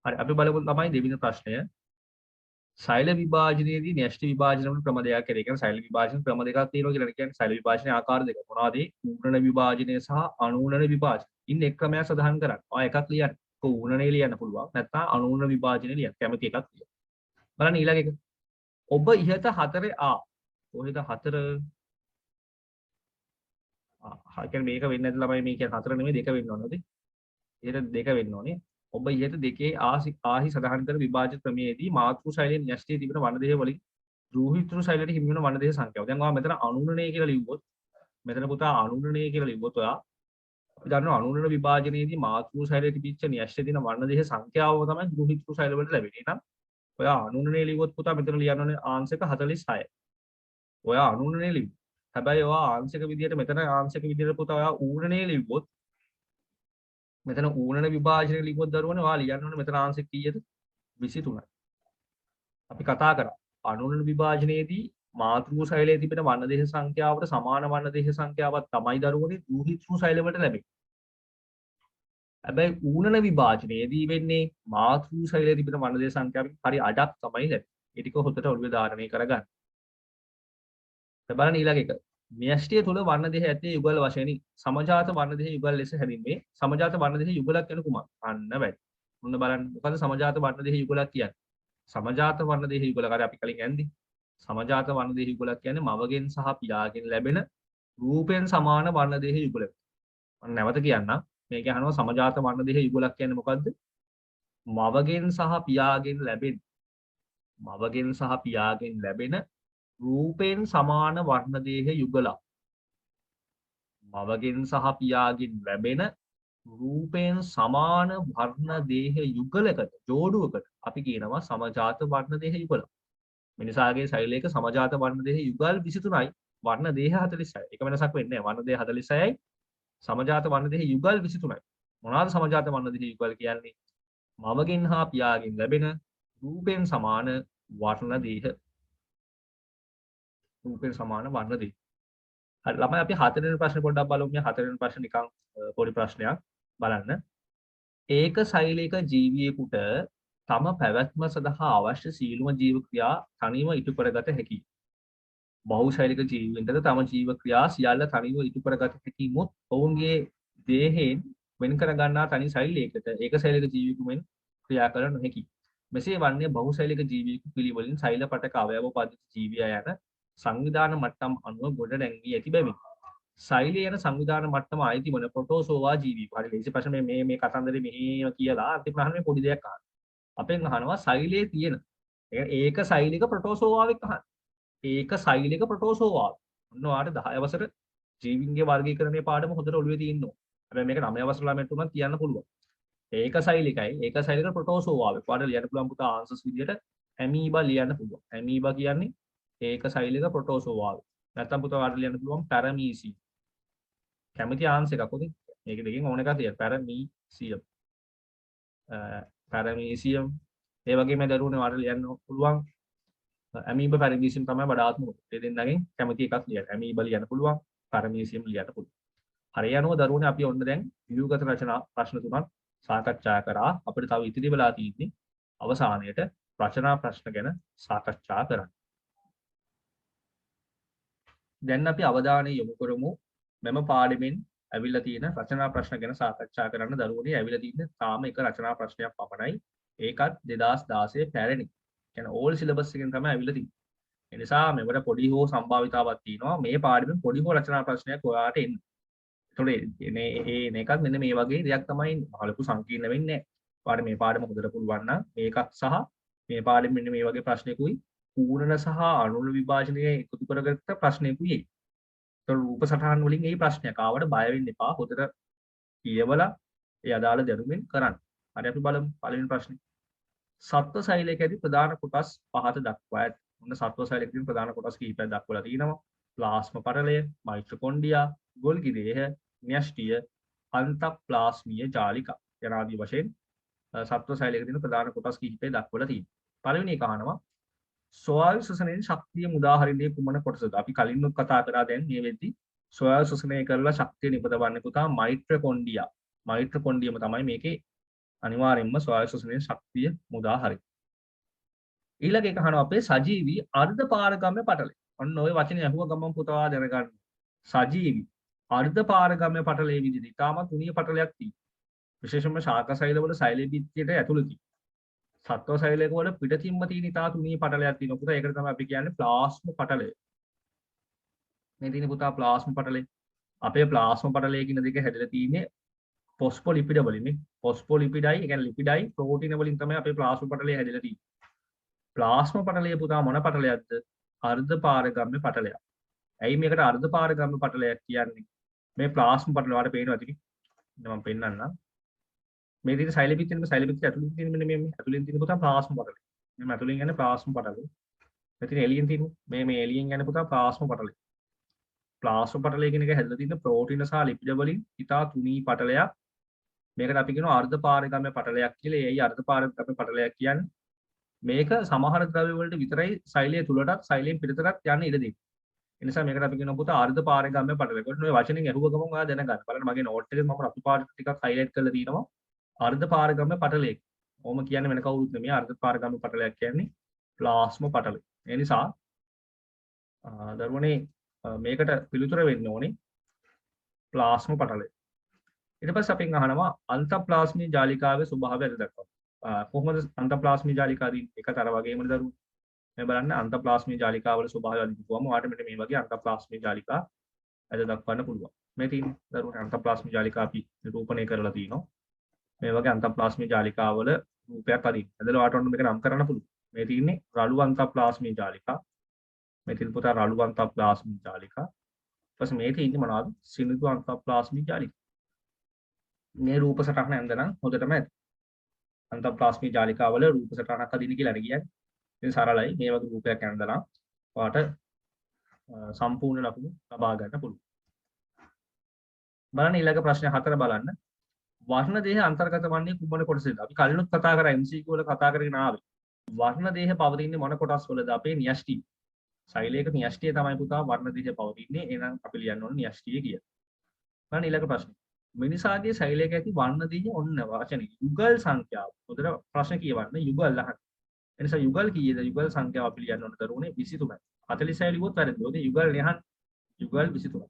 හරි අපි බලමු තමයි දෙවෙනි ප්‍රශ්නය. සෛල විභාජනයේදී න්‍යෂ්ටි විභාජන වල ක්‍රම දෙකක් කියලා. ඒ කියන්නේ සෛල විභාජන ක්‍රම දෙකක් තියෙනවා කියලා කියන්නේ සෛල විභාජනයේ ආකාර දෙක. මොනවාද? ඌර්ණන විභාජනය සහ අනූර්ණන විභාජන. ඉන්න එක් ක්‍රමයක් සඳහන් කරන්න. ඔය එකක් ලියන්න. ඌර්ණනේ ලියන්න පුළුවන්. නැත්නම් අනූර්ණ විභාජනේ ලියන්න. කැමති එකක් ලියන්න. බලන්න ඊළඟ එක. ඔබ ඉහත 4 ආ. කොහෙද 4? කියන්නේ මේක වෙන්නේ නැති ළමයි මේ කියන්නේ 4 නෙමෙයි 2 වෙන්න ඕනේ. ඉහත 2 වෙන්න ඕනේ. ඔබ ඉහත දෙකේ ආහි සඳහන් කර විභාජන ක්‍රමයේදී මාතෘ ශෛලයෙන් න්‍යෂ්ටියේ තිබෙන වර්ණදේහ වලින් රූහිතෘ ශෛලයට හිමි වෙන වර්ණදේහ සංඛ්‍යාව. දැන් ඔයා මෙතන අනුරණය කියලා ලිව්වොත් මෙතන පුතා අනුරණය කියලා ලිව්වොත් ඔයා අපි දන්නවා අනුරණ විභාජනයේදී මාතෘ ශෛලයේ තිබිච්ච න්‍යෂ්ටියේ තියෙන වර්ණදේහ සංඛ්‍යාව තමයි රූහිතෘ ශෛල වලට ලැබෙන්නේ. එහෙනම් ඔයා අනුරණය ලිව්වොත් පුතා මෙතන ලියන්න ඕනේ ආංශක 46. ඔයා අනුරණය ලිව්ව. හැබැයි ඔයා ආංශක විදියට මෙතන ආංශක විදියට පුතා ඔයා ඌරණය ලිව්වොත් මෙතන ඌර්ණන විභාජනය ලිව්වොත් දරුවනේ ඔයා ලියන්න ඕනේ මෙතන ආංශික කීයද 23යි. අපි කතා කරා අනූර්ණ විභාජනයේදී මාතෘ ශෛලයේ තිබෙන වර්ණදේහ සංඛ්‍යාවට සමාන වර්ණදේහ සංඛ්‍යාවක් තමයි දරුවනේ රූහිතෘ ශෛල වලට ලැබෙන්නේ. හැබැයි ඌර්ණන විභාජනයේදී වෙන්නේ මාතෘ ශෛලයේ තිබෙන වර්ණදේහ සංඛ්‍යාවෙන් හරි අඩක් තමයි ලැබෙන්නේ. ඒ ටික හොතට ඔළුවේ ධාරණය කරගන්න. බලන්න ඊළඟ එක. න්‍යෂ්ටිය තුල වර්ණදේහ ඇත්තේ යුගල වශයෙන් සමජාත වර්ණදේහ යුගල ලෙස හැඳින්වේ. සමජාත වර්ණදේහ යුගලක් කියන කුමක්? අන්න වැඩි. මොන්න බලන්න මොකද සමජාත වර්ණදේහ යුගලක් කියන්නේ? සමජාත වර්ණදේහ යුගලක අපි කලින් ඇන්දි. සමජාත වර්ණදේහ යුගලක් කියන්නේ මවගෙන් සහ පියාගෙන් ලැබෙන රූපෙන් සමාන වර්ණදේහ යුගලක. මම නැවත කියන්නම්. මේක අහනවා සමජාත වර්ණදේහ යුගලක් කියන්නේ මොකද්ද? මවගෙන් සහ පියාගෙන් ලැබෙන රූපෙන් සමාන වර්ණදේහ යුගලක්. මවගෙන් සහ පියාගෙන් ලැබෙන රූපෙන් සමාන වර්ණදේහ යුගලකට ජෝඩුවකට අපි කියනවා සමජාත වර්ණදේහ යුගලක්. මිනිසාගේ ශෛලයක සමජාත වර්ණදේහ යුගල් 23යි වර්ණදේහ 46යි. එක වෙනසක් වෙන්නේ නැහැ. වර්ණදේහ 46යි සමජාත වර්ණදේහ යුගල් 23යි. මොනවාද සමජාත වර්ණදේහ යුගල් කියන්නේ? මවගෙන් හා පියාගෙන් ලැබෙන රූපෙන් සමාන වර්ණදේහ හරි ළමයි අපි හතරවෙනි ප්‍රශ්නේ පොඩ්ඩක් බලමු. මේ හතරවෙනි ප්‍රශ්නේ නිකන් පොඩි ප්‍රශ්නයක් බලන්න. ඒක ශෛලික ජීවියෙකුට තම පැවැත්ම සඳහා අවශ්‍ය සීලම ජීව ක්‍රියා තනියම ඉටු කරගත හැකියි. බහුශෛලික ජීවීන්ටද තම ජීව ක්‍රියා සියල්ල තනියම ඉටු කරගත හැකිමුත් ඔවුන්ගේ දේහයෙන් වෙන් කර ගන්නා තනි ශෛලයකට ඒක ශෛලික ජීවියෙකුෙන් ක්‍රියා කළ නොහැකි. මෙසේ වන්නේ බහුශෛලික ජීවියෙකු පිළිවෙලින් ශෛල පටක අවයව පදිත ජීවියා යන සංවිධාන මට්ටම් අනුව ගොඩ නැංවී ඇති බැවින් ශෛලය යන සංවිධාන මට්ටම ආйти වන ප්‍රොටෝසෝවා ජීවී. හරි ලේසි ප්‍රශ්නේ මේ කතන්දරේ මෙහෙම කියලා අන්තිම ප්‍රශ්නේ පොඩි දෙයක් අහන්න. අපෙන් අහනවා ශෛලයේ තියෙන ඒක ශෛලික ප්‍රොටෝසෝවාවෙක් අහන්න. ඒක ශෛලික ප්‍රොටෝසෝවා. ඔන්න ඔයාලට 10 වසර ජීවීන්ගේ වර්ගීකරණයේ පාඩම හොඳට ඔළුවේ තියෙන්න ඕන. හැබැයි මේක 9 වසර ළමයට උනත් කියන්න පුළුවන්. ඒක ශෛලිකයි. ඒක ශෛලික ප්‍රොටෝසෝවාවෙක්. ඔයාලට ලියන්න පුළුවන් පුතා ආන්සර්ස් විදියට ඇමීබා ලියන්න පුළුවන්. ඇමීබා කියන්නේ ඒක ශෛලික ප්‍රොටෝසෝවාව. නැත්නම් පුතා ඔයාලට ලියන්න පුළුවන් පැරමීසියම්. කැමති ආන්සර් එකක් උදේ. මේක දෙකෙන් ඕන එකක් තියෙනවා. පැරමීසියම්. ඒ වගේම දරුවනේ ඔයාලට ලියන්න පුළුවන් ඇමීබා පැරමීසියම් තමයි වඩාත්ම උදේ. මේ දෙන්නගෙන් කැමති එකක් ලියන්න. ඇමීබා ලියන්න පුළුවන්, පැරමීසියම් ලියන්න පුළුවන්. හරි යනවා දරුවනේ අපි ඔන්න දැන් ව්‍යුහගත රචනා ප්‍රශ්න තුනක් සාකච්ඡා කරා. අපිට තව ඉතිරි වෙලා තියෙන්නේ අවසානයේට රචනා ප්‍රශ්න ගැන සාකච්ඡා කරන්න. දැන් අපි අවධානය යොමු කරමු මෙම පාඩමෙන් ඇවිල්ලා තියෙන රචනා ප්‍රශ්න ගැන සාකච්ඡා කරන්න. දරුවනේ ඇවිල්ලා තියෙන්නේ තාම එක රචනා ප්‍රශ්නයක් පමණයි. ඒකත් 2016 පැරණි. කියන්නේ ඕල් සිලබස් එකෙන් තමයි ඇවිල්ලා තියෙන්නේ. ඒ නිසා මෙවට පොඩි හෝ සම්භාවිතාවක් තියෙනවා මේ පාඩමෙන් පොඩි හෝ රචනා ප්‍රශ්නයක් ඔයාලට එන්න. ඒතකොට මේකත් මෙන්න මේ වගේ දෙයක් තමයි මහලොකු සංකීර්ණ වෙන්නේ නැහැ. ඔයාලට මේ පාඩම හොඳට පුළුවන් නම් මේකක් සහ මේ පාඩමෙන් මෙන්න මේ වගේ ප්‍රශ්නකුයි ඌර්ණ සහ අනුර්ණ විභාජනයේ එකතු කරගත්ත ප්‍රශ්නයකුයි. ඒතකොට රූප සටහන් වලින් මේ ප්‍රශ්නයක් ආවට බය වෙන්න එපා. හොඳට කියවලා ඒ අදාළ දැනුමින් කරන්න. හරි අපි බලමු පළවෙනි ප්‍රශ්නේ. සත්ව ශෛලයකදී ප්‍රධාන කොටස් පහත දක්වා ඇත. මොන සත්ව ශෛලයකදී ප්‍රධාන කොටස් කිහිපයක් දක්වලා තියෙනවා. ප්ලාස්ම පටලය, මයිටොකොන්ඩ්‍රියා, ගොල්ගි දේහ, න්‍යෂ්ටිය, අන්තප්ලාස්මීය ජාලිකා යන ආදී වශයෙන් සත්ව ශෛලයකදී ප්‍රධාන කොටස් කිහිපයක් දක්වලා තියෙනවා. පළවෙනි එක අහනවා ස්වායු ශ්වසනයේ ශක්තිය මුදා හරින්නේ කුමන කොටසද? අපි කලින් කතා කරා දැන් මේ වෙද්දි ස්වායු ශ්වසනය කරලා ශක්තිය නිපදවන්නේ පුතා මෛත්‍රකොන්ඩියා. මෛත්‍රකොන්ඩියම තමයි මේකේ අනිවාර්යෙන්ම ස්වායු ශ්වසනයේ ශක්තිය මුදා හරින. ඊළඟ එක අහනවා අපේ සජීවී අර්ධ පාරගම්‍ය පටලය. ඔන්න ඔය වචනේ අහුව ගමන් පුතා දැනගන්න. සජීවී අර්ධ පාරගම්‍ය පටලයේ විදිහට ඉතාමත් තුනීය පටලයක් තියෙනවා. විශේෂයෙන්ම ශාක සෛලවල සෛල බිත්තියට ඇතුළතින්. සත්ව සෛලයක වල පිටතින්ම තියෙන ඉතා තුනීය පටලයක් තියෙනවා පුතා. ඒකට තමයි අපි කියන්නේ ප්ලාස්ම පටලය. මේ තියෙන පුතා ප්ලාස්ම පටලය. අපේ ප්ලාස්ම පටලය කියන දෙක හැදලා තියෙන්නේ ෆොස්ෆොලිපිඩ වලින් නේ. ෆොස්ෆොලිපිඩයි, ඒ කියන්නේ ලිපිඩයි, ප්‍රෝටීන වලින් තමයි අපේ ප්ලාස්ම පටලය හැදලා තියෙන්නේ. ප්ලාස්ම පටලය පුතා මොන පටලයක්ද? අර්ධ පාරගම්‍ය පටලයක්. ඇයි මේකට අර්ධ පාරගම්‍ය පටලයක් කියන්නේ? මේ ප්ලාස්ම පටලය වලට පේනවා ඇති. මම පෙන්නන්නම්. මේ තියෙන සෛල බිත්තියේ සෛල බිත්තිය ඇතුළේ තියෙන මෙන්න මේ ඇතුළෙන් තියෙන පුතා ප්ලාස්ම පටලය. මේ ඇතුළෙන් යන්නේ ප්ලාස්ම පටලය. මෙතන එළියෙන් තියෙන මේ එළියෙන් යන්නේ පුතා ප්ලාස්ම පටලය. ප්ලාස්ම පටලය කියන එක හැදලා තියෙන ප්‍රෝටීන සහ ලිපිඩ වලින් ඉතා තුනී පටලයක්. මේකට අපි කියනවා අර්ධ පාරගම්‍ය පටලයක් කියලා. ඒයි අර්ධ පාරගම්‍ය පටලයක් කියන්නේ. මේක සමහර ද්‍රව්‍ය වලට විතරයි සෛලය තුලටත් සෛලයෙන් පිටතටත් යන්න ඉඩ දෙන්නේ. ඒ නිසා මේකට අපි කියනවා පුතා අර්ධ පාරගම්‍ය පටලයක්. ඔන්න ඔය වචනෙන් අහුව ගමන් ඔයා දැනගන්න. බලන්න මගේ නෝට් එකේ මම රතු පාට ටිකක් හයිලයිට් කරලා තියෙනවා. අර්ධ පාරගම්‍ය පටලයක්. ඕම කියන්නේ වෙන කවුරුත් නෙමෙයි. අර්ධ පාරගම්‍ය පටලයක් කියන්නේ ප්ලාස්ම පටලය. ඒ නිසා දරුවනේ මේකට පිළිතුර වෙන්න ඕනේ ප්ලාස්ම පටලය. ඊට පස්සේ අපෙන් අහනවා අන්තප්ලාස්මීය ජාලිකාවේ ස්වභාවය දක්වන්න. කොහොමද අන්තප්ලාස්මීය ජාලිකාදී එකතර වගේම දරුවෝ මේ බලන්න අන්තප්ලාස්මීය ජාලිකාවල ස්වභාවය අදිකුවම ඔයාලට මෙන්න මේ වගේ අන්තප්ලාස්මීය ජාලිකා අද දක්වන්න පුළුවන්. මේ තියෙන දරුවෝ අන්තප්ලාස්මීය ජාලිකා අපි නිරූපණය කරලා තිනවා. මේ වගේ අන්තප්ලාස්මීය ජාලිකාවල රූපයක් අදින්න. ඇදලා ඔයාලට ඔන්න මේක නම් කරන්න පුළුවන්. මේ තියෙන්නේ රළු අන්තප්ලාස්මීය ජාලිකා. මේ තියෙන පුතා රළු අන්තප්ලාස්මීය ජාලිකා. ඊපස්සේ මේ තියෙන්නේ මොනවද? සිනිඳු අන්තප්ලාස්මීය ජාලිකා. මේ රූප සටහන ඇඳනම් හොඳටම ඇති. අන්තප්ලාස්මීය ජාලිකාවල රූප සටහනක් අදින්න කියලා කියන්නේ. ඉතින් සරලයි මේ වගේ රූපයක් ඇඳලා ඔයාට සම්පූර්ණ ලකුණු ලබා ගන්න පුළුවන්. බලන්න ඊළඟ ප්‍රශ්න 4 බලන්න. වර්ණ දේහ අන්තර්ගත වන්නේ කුමන කොටසේද? අපි කලිනුත් කතා කරා MCQ වල කතා කරගෙන ආවේ. වර්ණ දේහ පවතින්නේ මොන කොටස් වලද? අපේ න්‍යෂ්ටි. සෛලයක න්‍යෂ්ටිය තමයි පුතා වර්ණ දේහ පවතින්නේ. එහෙනම් අපි ලියන්න ඕනේ න්‍යෂ්ටිය කියලා. බලන්න ඊළඟ ප්‍රශ්නේ. මිනිසාගේ සෛලයක ඇති වර්ණ දේහ ඔන්න වචනේ යුගල් සංඛ්‍යාව. හොඳට ප්‍රශ්න කියවන්න යුගල් අහන්න. එනිසා යුගල් කීයද? යුගල් සංඛ්‍යාව අපි ලියන්න ඕන දරුවනේ 23යි. 46 ලිව්වොත් වැරදිද? ඔතේ යුගල් ලියහන් යුගල් 23යි.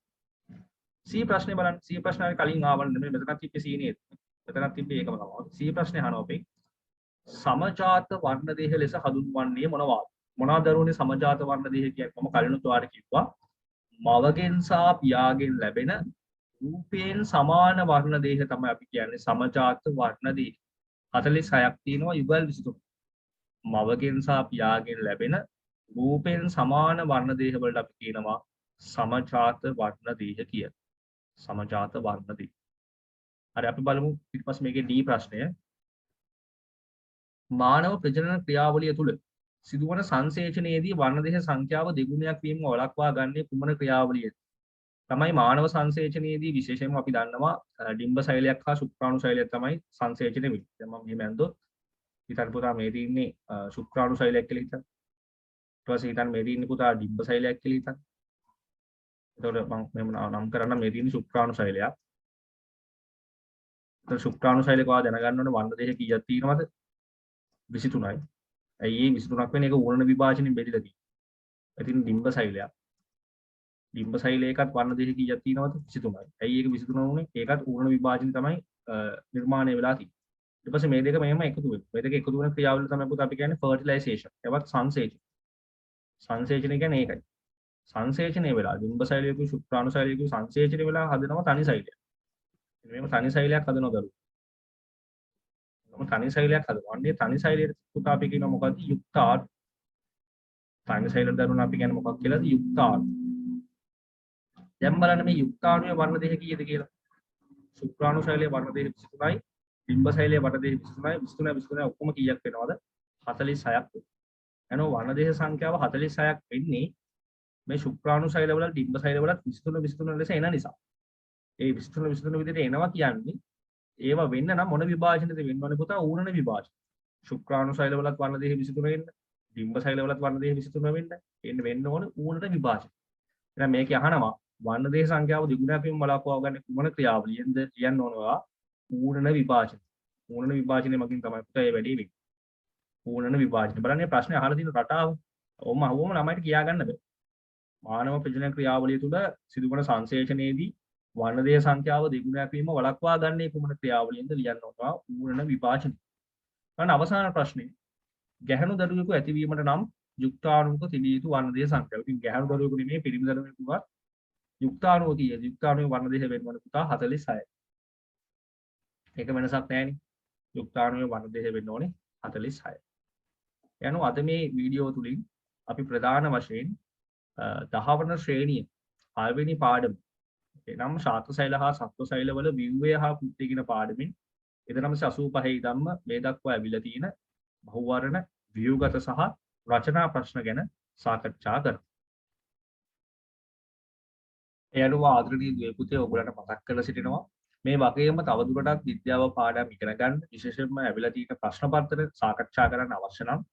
C ප්‍රශ්නේ බලන්න. C ප්‍රශ්නාවේ කලින් ආවන නෙමෙයි මෙතනත් තිබ්බේ C නේද? මෙතනත් තිබ්බේ ඒකම තමයි. C ප්‍රශ්නේ අහනවා අපි. සමජාත වර්ණ දේහ ලෙස හඳුන්වන්නේ මොනවාද? මොනවාද දරුවනේ සමජාත වර්ණ දේහ කියන්නේ? මම කලිනුත් ඔයාලට කිව්වා. මවගෙන් සහ පියාගෙන් ලැබෙන රූපයෙන් සමාන වර්ණ දේහ තමයි අපි කියන්නේ සමජාත වර්ණ දේහ. 46ක් තියෙනවා යුගල් 23. මවගෙන් සහ පියාගෙන් ලැබෙන රූපයෙන් සමාන වර්ණ දේහ වලට අපි කියනවා සමජාත වර්ණ දේහ කියලා. සමජාත වර්ණ දේහ. හරි අපි බලමු ඊට පස්සේ මේකේ D ප්‍රශ්නය. මානව ප්‍රජනන ක්‍රියාවලිය තුළ සිදුවන සංසේචනයේදී වර්ණ දේහ සංඛ්‍යාව දෙගුණයක් වීම වළක්වා ගන්නේ කුමන ක්‍රියාවලියද? තමයි මානව සංසේචනයේදී විශේෂයෙන්ම අපි දන්නවා ඩිම්බ සෛලයක් හා ශුක්‍රාණු සෛලයක් තමයි සංසේචනය වෙන්නේ. දැන් මම මෙහෙම ඇන්දොත් ඊතර පුතා මේ තියෙන්නේ ශුක්‍රාණු සෛලයක් කියලා හිතන්න. ඊට පස්සේ හිතන්න මේ තියෙන්නේ පුතා ඩිම්බ සෛලයක් කියලා හිතන්න. එතකොට මම මෙහෙම නම් කරන්න මේ තියෙන්නේ ශුක්‍රාණු සෛලයක්. එතකොට ශුක්‍රාණු සෛලක ඔයා දැනගන්න ඕනේ වර්ණ දේහ කීයක් තියෙනවද? 23යි. ඇයි මේ 23ක් වෙන්නේ? ඒක ඌර්ණ විභාජනෙන් බෙදලා තියෙන්නේ. ඉතින් ඩිම්බ සෛලයක්. ඩිම්බ සෛලයකත් වර්ණ දේහ කීයක් තියෙනවද? 23යි. ඇයි ඒක 23 වුනේ? ඒකත් ඌර්ණ විභාජන තමයි නිර්මාණය වෙලා තියෙන්නේ. ඊට පස්සේ මේ දෙක මෙහෙම එකතු වෙනවා. මේ දෙක එකතු වෙන ක්‍රියාවලිය තමයි පුතා අපි කියන්නේ ෆර්ටිලයිසේෂන්. ඒවත් සංසේචන. සංසේචන කියන්නේ ඒකයි. සංසේචනය වෙලා ඩිම්බ සෛලයක ශුක්‍රාණු සෛලයක සංසේචනය වෙලා හදනවා තනි සෛලයක්. මේක තනි සෛලයක් හදනවා දරුවෝ. තනි සෛලයක් හදනවා. අන්නේ තනි සෛලයට පුතා අපි කියනවා මොකද්ද? යුක්තාණු. තනි සෛලයට දරුවෝ අපි කියන්නේ මොකක් කියලාද? යුක්තාණු. දැන් බලන්න මේ යුක්තාණුවේ වර්ණ දේහ කීයද කියලා. ශුක්‍රාණු සෛලයේ වර්ණ දේහ 23යි, ඩිම්බ සෛලයේ වර්ණ දේහ 23යි, 23 ඔක්කොම කීයක් වෙනවද? 46ක්. එනෝ වර්ණ දේහ සංඛ්‍යාව 46ක් වෙන්නේ මේ ශුක්‍රාණු සෛලවල ඩිම්බ සෛලවල 23 ලෙස එන නිසා. ඒ 23 විදිහට එනවා කියන්නේ ඒවා වෙන්න නම් මොන විභාජනද වෙන්න ඕනේ පුතා? ඌර්ණ විභාජන. ශුක්‍රාණු සෛලවලත් වර්ණ දේහ 23 එන්න, ඩිම්බ සෛලවලත් වර්ණ දේහ 23 වෙන්න ඕනේ ඌනට විභාජන. එහෙනම් මේක අහනවා වර්ණ දේහ සංඛ්‍යාව දෙගුණයක් වීම බලාපොරොත්තු ගන්න කුමන ක්‍රියාවලියෙන්ද කියන්න ඕනවා ඌනන විභාජන. ඌනන විභාජනය මගින් තමයි පුතා මේ වැඩේ වෙන්නේ. ඌනන විභාජන. බලන්න ප්‍රශ්නේ අහලා තියෙන රටාව. ඔවම අහුවම ළමයිට කියා ගන්න බෑ. මානව ප්‍රජනන ක්‍රියාවලිය තුළ සිදුවන සංශ්ලේෂණයේදී වර්ණ දේහ සංඛ්‍යාව දෙගුණයක් වීම වළක්වා ගන්නේ කුමන ක්‍රියාවලියෙන්ද ලියන්න ඕනවා ඌනන විභාජන. ගන්න අවසාන ප්‍රශ්නේ ගැහණු දරුවෙකු ඇතිවීමට නම් යුක්තාණුක තිබිය යුතු වර්ණ දේහ සංඛ්‍යාව. ඉතින් ගැහණු දරුවෙකු නෙමෙයි පිරිමි දරුවෙකුවත් යුක්තාණුව තියෙද යුක්තාණුවේ වර්ණ දේහ වෙනවන පුතා 46යි. ඒක වෙනසක් නැහැනේ. යුක්තාණුවේ වර්ණ දේහ වෙන්න ඕනේ 46යි. යනු අද මේ වීඩියෝ තුලින් අපි ප්‍රධාන වශයෙන් 10 වන ශ්‍රේණිය 6 වෙනි පාඩම එනම් ශාස්ත්‍රශෛල හා සත්වශෛල වල ව්‍යුහය හා කෘත්‍ය කියන පාඩමින් 1985 ඉඳන්ම මේ දක්වා ඇවිල්ලා තියෙන බහුවර්ණ ව්‍යුහගත සහ රචනා ප්‍රශ්න ගැන සාකච්ඡා කරමු. ඒ අනුව ආදරණීය දුවේ පුතේ ඔයගොල්ලන්ට මතක් කරලා සිටිනවා මේ වගේම තවදුරටත් විද්‍යාව පාඩම් ඉගෙන ගන්න විශේෂයෙන්ම ඇවිල්ලා තියෙන ප්‍රශ්න පත්‍ර සාකච්ඡා කරන්න අවශ්‍ය නම්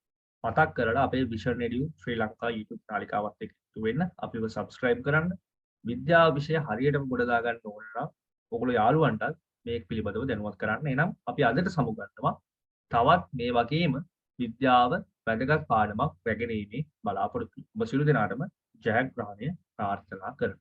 මතක් කරලා අපේ Vision Edu ශ්‍රී ලංකා YouTube නාලිකාවත් එක්ක එකතු වෙන්න අපිව subscribe කරන්න. විද්‍යාව විෂය හරියටම ගොඩ දා ගන්න ඕන නම් ඔයගොල්ලෝ යාළුවන්ටත් මේක පිළිබඳව දැනුවත් කරන්න. එහෙනම් අපි අදට සමුගන්නවා තවත් මේ වගේම විද්‍යාව වැදගත් පාඩමක් රැගෙන ඒමේ බලාපොරොත්තු. ඔබ සියලු දෙනාටම ජයග්‍රහණය ප්‍රාර්ථනා කරමි.